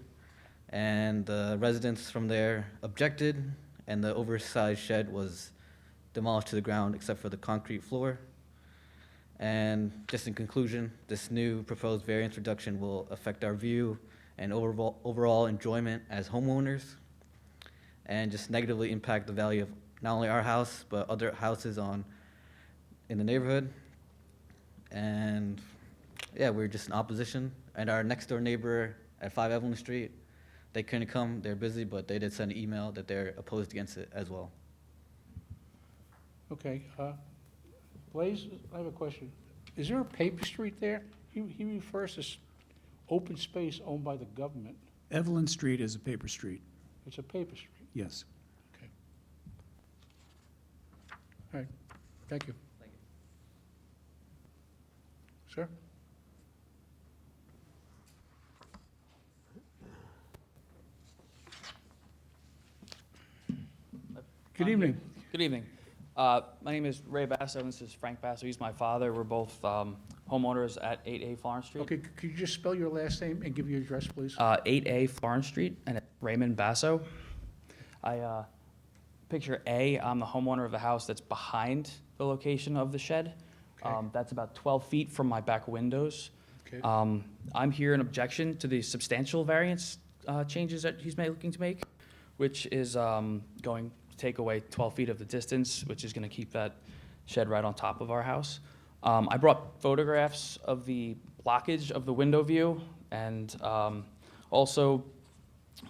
And the residents from there objected, and the oversized shed was demolished to the ground except for the concrete floor. And just in conclusion, this new proposed variance reduction will affect our view and overall enjoyment as homeowners, and just negatively impact the value of not only our house, but other houses in the neighborhood. And yeah, we're just in opposition. And our next door neighbor at 5 Evelyn Street, they couldn't come, they're busy, but they did send an email that they're opposed against it as well. Okay, Blaze, I have a question. Is there a paper street there? He refers to open space owned by the government. Evelyn Street is a paper street, It's a paper street. yes. Okay. All right, thank you. Thank you. Sir? Good evening. Good evening. My name is Ray Basso, and this is Frank Basso. He's my father. We're both homeowners at 8A Florence Street. Okay, could you just spell your last name and give your address, please? 8A Florence Street, and it's Raymond Basso. Picture A, I'm the homeowner of the house that's behind the location of the shed. Okay. That's about 12 feet from my back windows. Okay. I'm here in objection to the substantial variance changes that he's looking to make, which is going to take away 12 feet of the distance, which is going to keep that shed right on top of our house. I brought photographs of the blockage of the window view, and also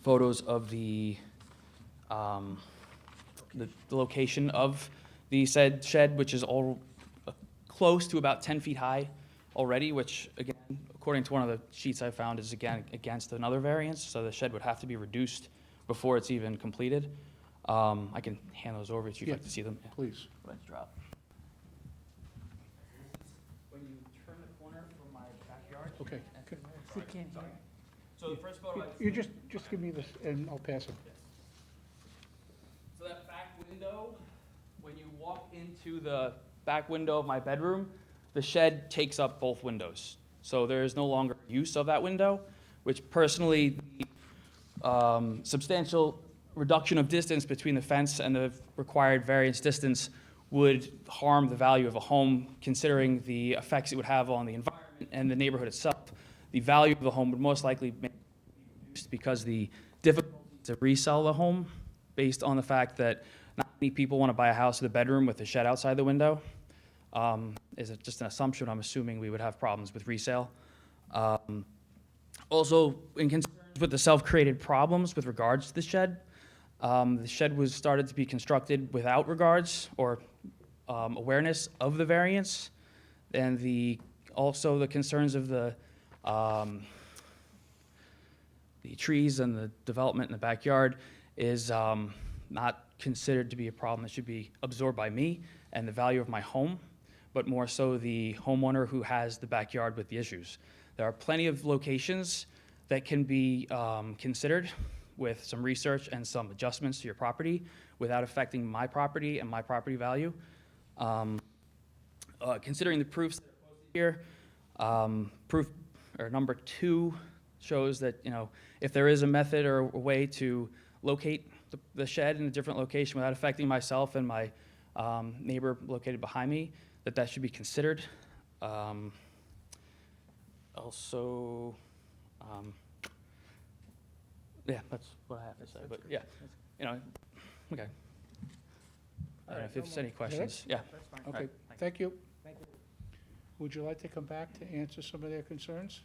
photos of the location of the said shed, which is all close to about 10 feet high already, which again, according to one of the sheets I found, is again against another variance, so the shed would have to be reduced before it's even completed. I can hand those over if you'd like to see them. Yeah. Please. Let's drop. When you turn the corner from my backyard. Okay. So the first photo. You just give me this and I'll pass it. So that back window, when you walk into the back window of my bedroom, the shed takes up both windows. So there is no longer use of that window, which personally, the substantial reduction of distance between the fence and the required variance distance would harm the value of a home, considering the effects it would have on the environment and the neighborhood itself. The value of the home would most likely be reduced because the difficulty to resell the home, based on the fact that not many people want to buy a house with a bedroom with a shed outside the window, is just an assumption. I'm assuming we would have problems with resale. Also, in concerns with the self-created problems with regards to the shed was started to be constructed without regards or awareness of the variance, and also the concerns of the trees and the development in the backyard is not considered to be a problem that should be absorbed by me and the value of my home, but more so the homeowner who has the backyard with the issues. There are plenty of locations that can be considered with some research and some adjustments to your property without affecting my property and my property value. Considering the proofs that are posted here, proof or number 2 shows that, if there is a method or a way to locate the shed in a different location without affecting myself and my neighbor located behind me, that should be considered. Also, yeah, that's what I have to say, but yeah, okay. I don't know if there's any questions. Yeah. All Okay, right. thank you. Would you like to come back to answer some of their concerns?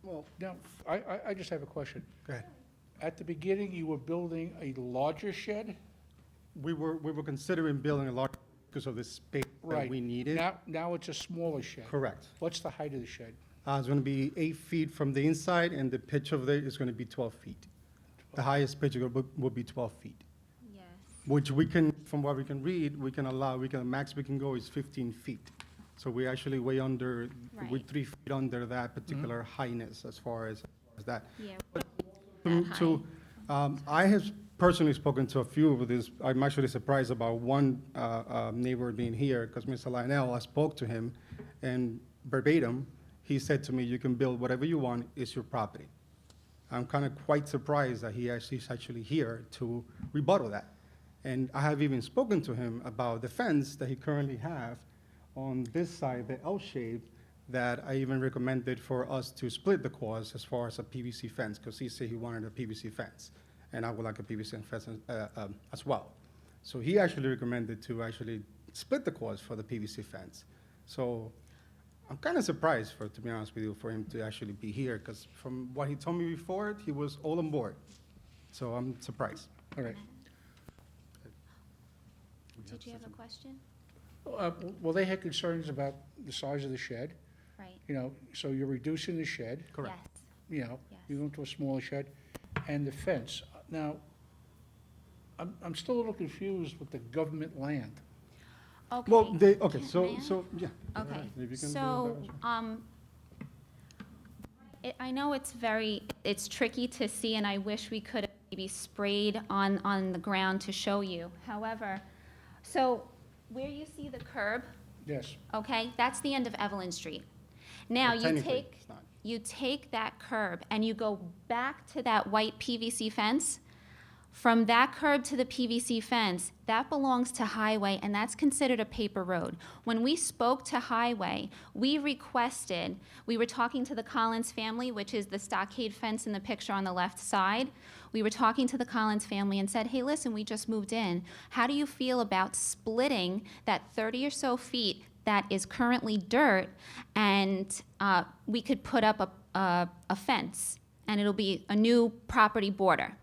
Well, now, I just have a question. Go ahead. At the beginning, you were building a larger shed? We were considering building a large because of the space that we needed. Now it's a smaller shed? Correct. What's the height of the shed? It's going to be 8 feet from the inside, and the pitch of it is going to be 12 feet. The highest pitch will be 12 feet. Yes. Which we can, from what we can read, max we can go is 15 feet. So we actually way under, we're Right. 3 feet under that particular highness as far as that. Yeah. I have personally spoken to a few of these. I'm actually surprised about one neighbor being here, because Mr. Lionel, I spoke to him, and verbatim, he said to me, you can build whatever you want, it's your property. I'm kind of quite surprised that he's actually here to rebuttal that. And I have even spoken to him about the fence that he currently have on this side, the L shape, that I even recommended for us to split the cost as far as a PVC fence, because he said he wanted a PVC fence, and I would like a PVC fence as well. So he actually recommended to actually split the cost for the PVC fence. So I'm kind of surprised, to be honest with you, for him to actually be here, because from what he told me before, he was all on board. So I'm surprised. All right. Did you have a question? Well, they had concerns about the size of the shed, Right. So you're reducing the shed. Correct. Yes. You're going to a smaller shed, and the fence. Now, I'm still a little confused with the government land. Okay. Well, yeah. Okay, If you can do so, that. I know it's tricky to see, and I wish we could have maybe sprayed on the ground to show you. However, so where you see the curb, Yes. okay, that's the end of Evelyn Street. Now, Well, technically, it's not. you take that curb and you go back to that white PVC fence. From that curb to the PVC fence, that belongs to Highway, and that's considered a paper road. When we spoke to Highway, we were talking to the Collins family, which is the stockade fence in the picture on the left side. We were talking to the Collins family and said, hey, listen, we just moved in. How do you feel about splitting that 30 or so feet that is currently dirt, and we could put up a fence, and it'll be a new property border?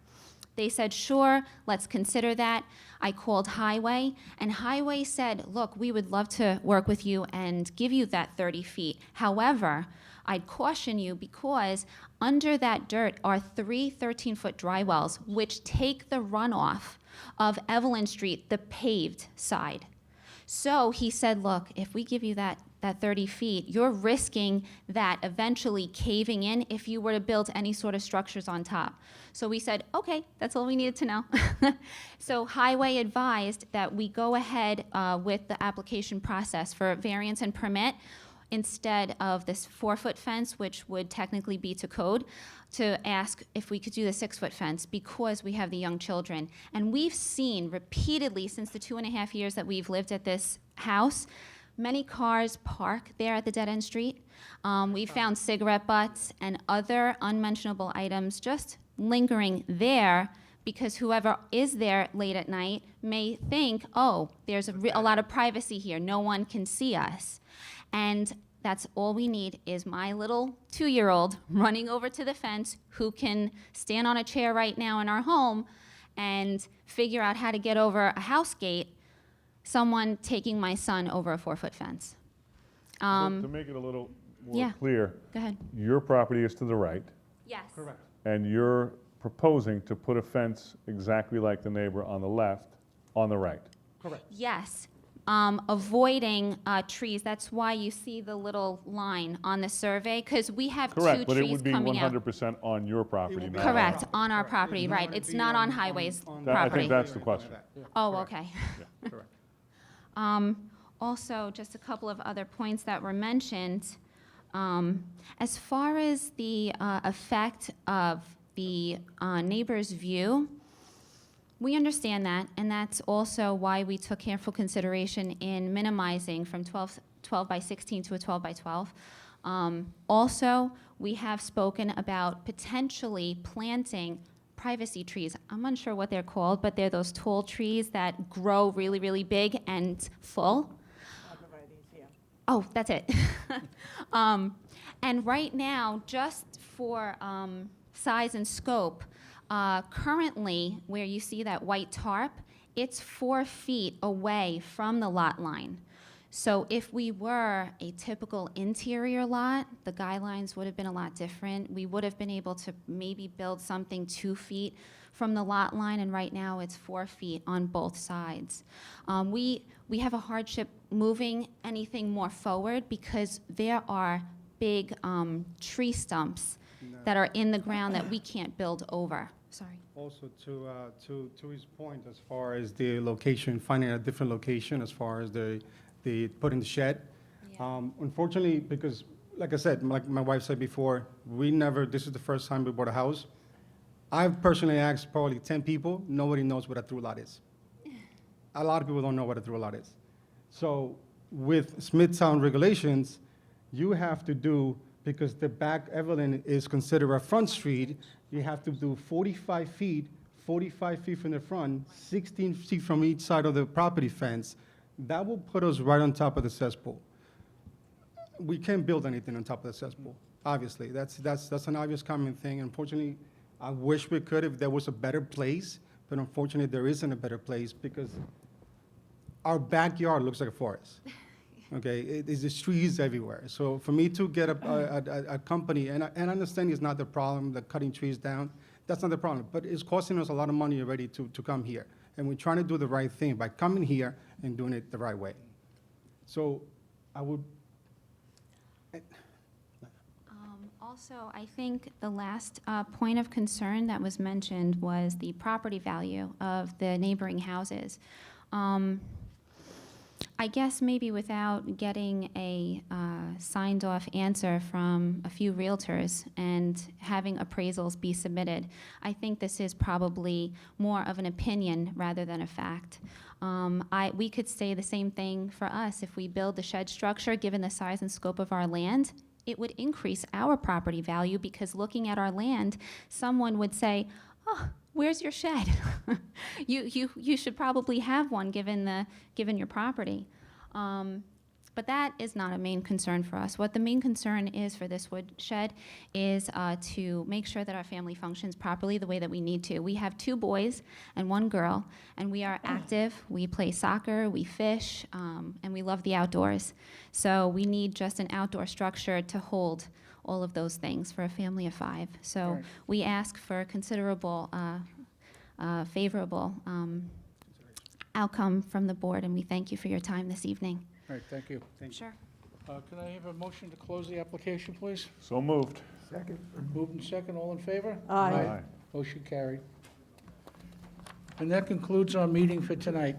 They said, sure, let's consider that. I called Highway, and Highway said, look, we would love to work with you and give you that 30 feet. However, I'd caution you, because under that dirt are 3 13-foot dry wells, which take the runoff of Evelyn Street, the paved side. So he said, look, if we give you that 30 feet, you're risking that eventually caving in if you were to build any sort of structures on top. So we said, okay, that's all we needed to know. So Highway advised that we go ahead with the application process for variance and permit instead of this 4-foot fence, which would technically be to code, to ask if we could do the 6-foot fence because we have the young children. And we've seen repeatedly since the 2.5 years that we've lived at this house, many cars park there at the dead-end street. We found cigarette butts and other unmentionable items just lingering there because whoever is there late at night may think, oh, there's a lot of privacy here. No one can see us. And that's all we need is my little 2-year-old running over to the fence who can stand on a chair right now in our home and figure out how to get over a house gate, someone taking my son over a 4-foot fence. So to make it a little more yeah. clear. Go ahead. Your property is to the right, Yes. Correct. and you're proposing to put a fence exactly like the neighbor on the left, on the right. Correct. Yes. Avoiding trees. That's why you see the little line on the survey, because we have Correct, two but it trees would be coming out. 100% on your property, not Correct, ours. on our property, right. It's not on Highway's I property. think that's the question. Oh, okay. Correct. Also, just a couple of other points that were mentioned. As far as the effect of the neighbor's view, we understand that, and that's also why we took careful consideration in minimizing from 12 by 16 to a 12 by 12. Also, we have spoken about potentially planting privacy trees. I'm unsure what they're called, but they're those tall trees that grow really, really big and full. Oh, that's it. And right now, just for size and scope, currently, where you see that white tarp, it's 4 feet away from the lot line. So if we were a typical interior lot, the guidelines would have been a lot different. We would have been able to maybe build something 2 feet from the lot line, and right now it's 4 feet on both sides. We have a hardship moving anything more forward because there are big tree stumps that are in the ground that we can't build over. Sorry. Also, to his point, as far as the location, finding a different location as far as the putting the shed. Unfortunately, because like I said, like my wife said before, this is the first time we bought a house. I've personally asked probably 10 people, nobody knows what a through lot is. A lot of people don't know what a through lot is. So with Smithtown regulations, you have to do, because the back Evelyn is considered a front street, you have to do 45 feet from the front, 16 feet from each side of the property fence. That will put us right on top of the cesspool. We can't build anything on top of the cesspool, obviously. That's an obvious common thing. Unfortunately, I wish we could if there was a better place, but unfortunately there isn't a better place because our backyard looks like a forest. Okay, there's trees everywhere. So for me to get a company, and I understand it's not the problem, the cutting trees down, that's not the problem, but it's costing us a lot of money already to come here. And we're trying to do the right thing by coming here and doing it the right way. So I would. Also, I think the last point of concern that was mentioned was the property value of the neighboring houses. I guess maybe without getting a signed-off answer from a few realtors and having appraisals be submitted, I think this is probably more of an opinion rather than a fact. We could say the same thing for us. If we build the shed structure, given the size and scope of our land, it would increase our property value because looking at our land, someone would say, oh, where's your shed? you should probably have one given your property. But that is not a main concern for us. What the main concern is for this wood shed is to make sure that our family functions properly the way that we need to. We have 2 boys and 1 girl, and we are active. We play soccer, we fish, and we love the outdoors. So we need just an outdoor structure to hold all of those things for a family of 5. So Right. we ask for considerable, favorable outcome from the board, and we thank you for your time this evening. All right, thank you. Sure. Can I have a motion to close the application, please? So moved. Second. Moved and second, all in favor? Aye. Motion carried. And that concludes our meeting for tonight.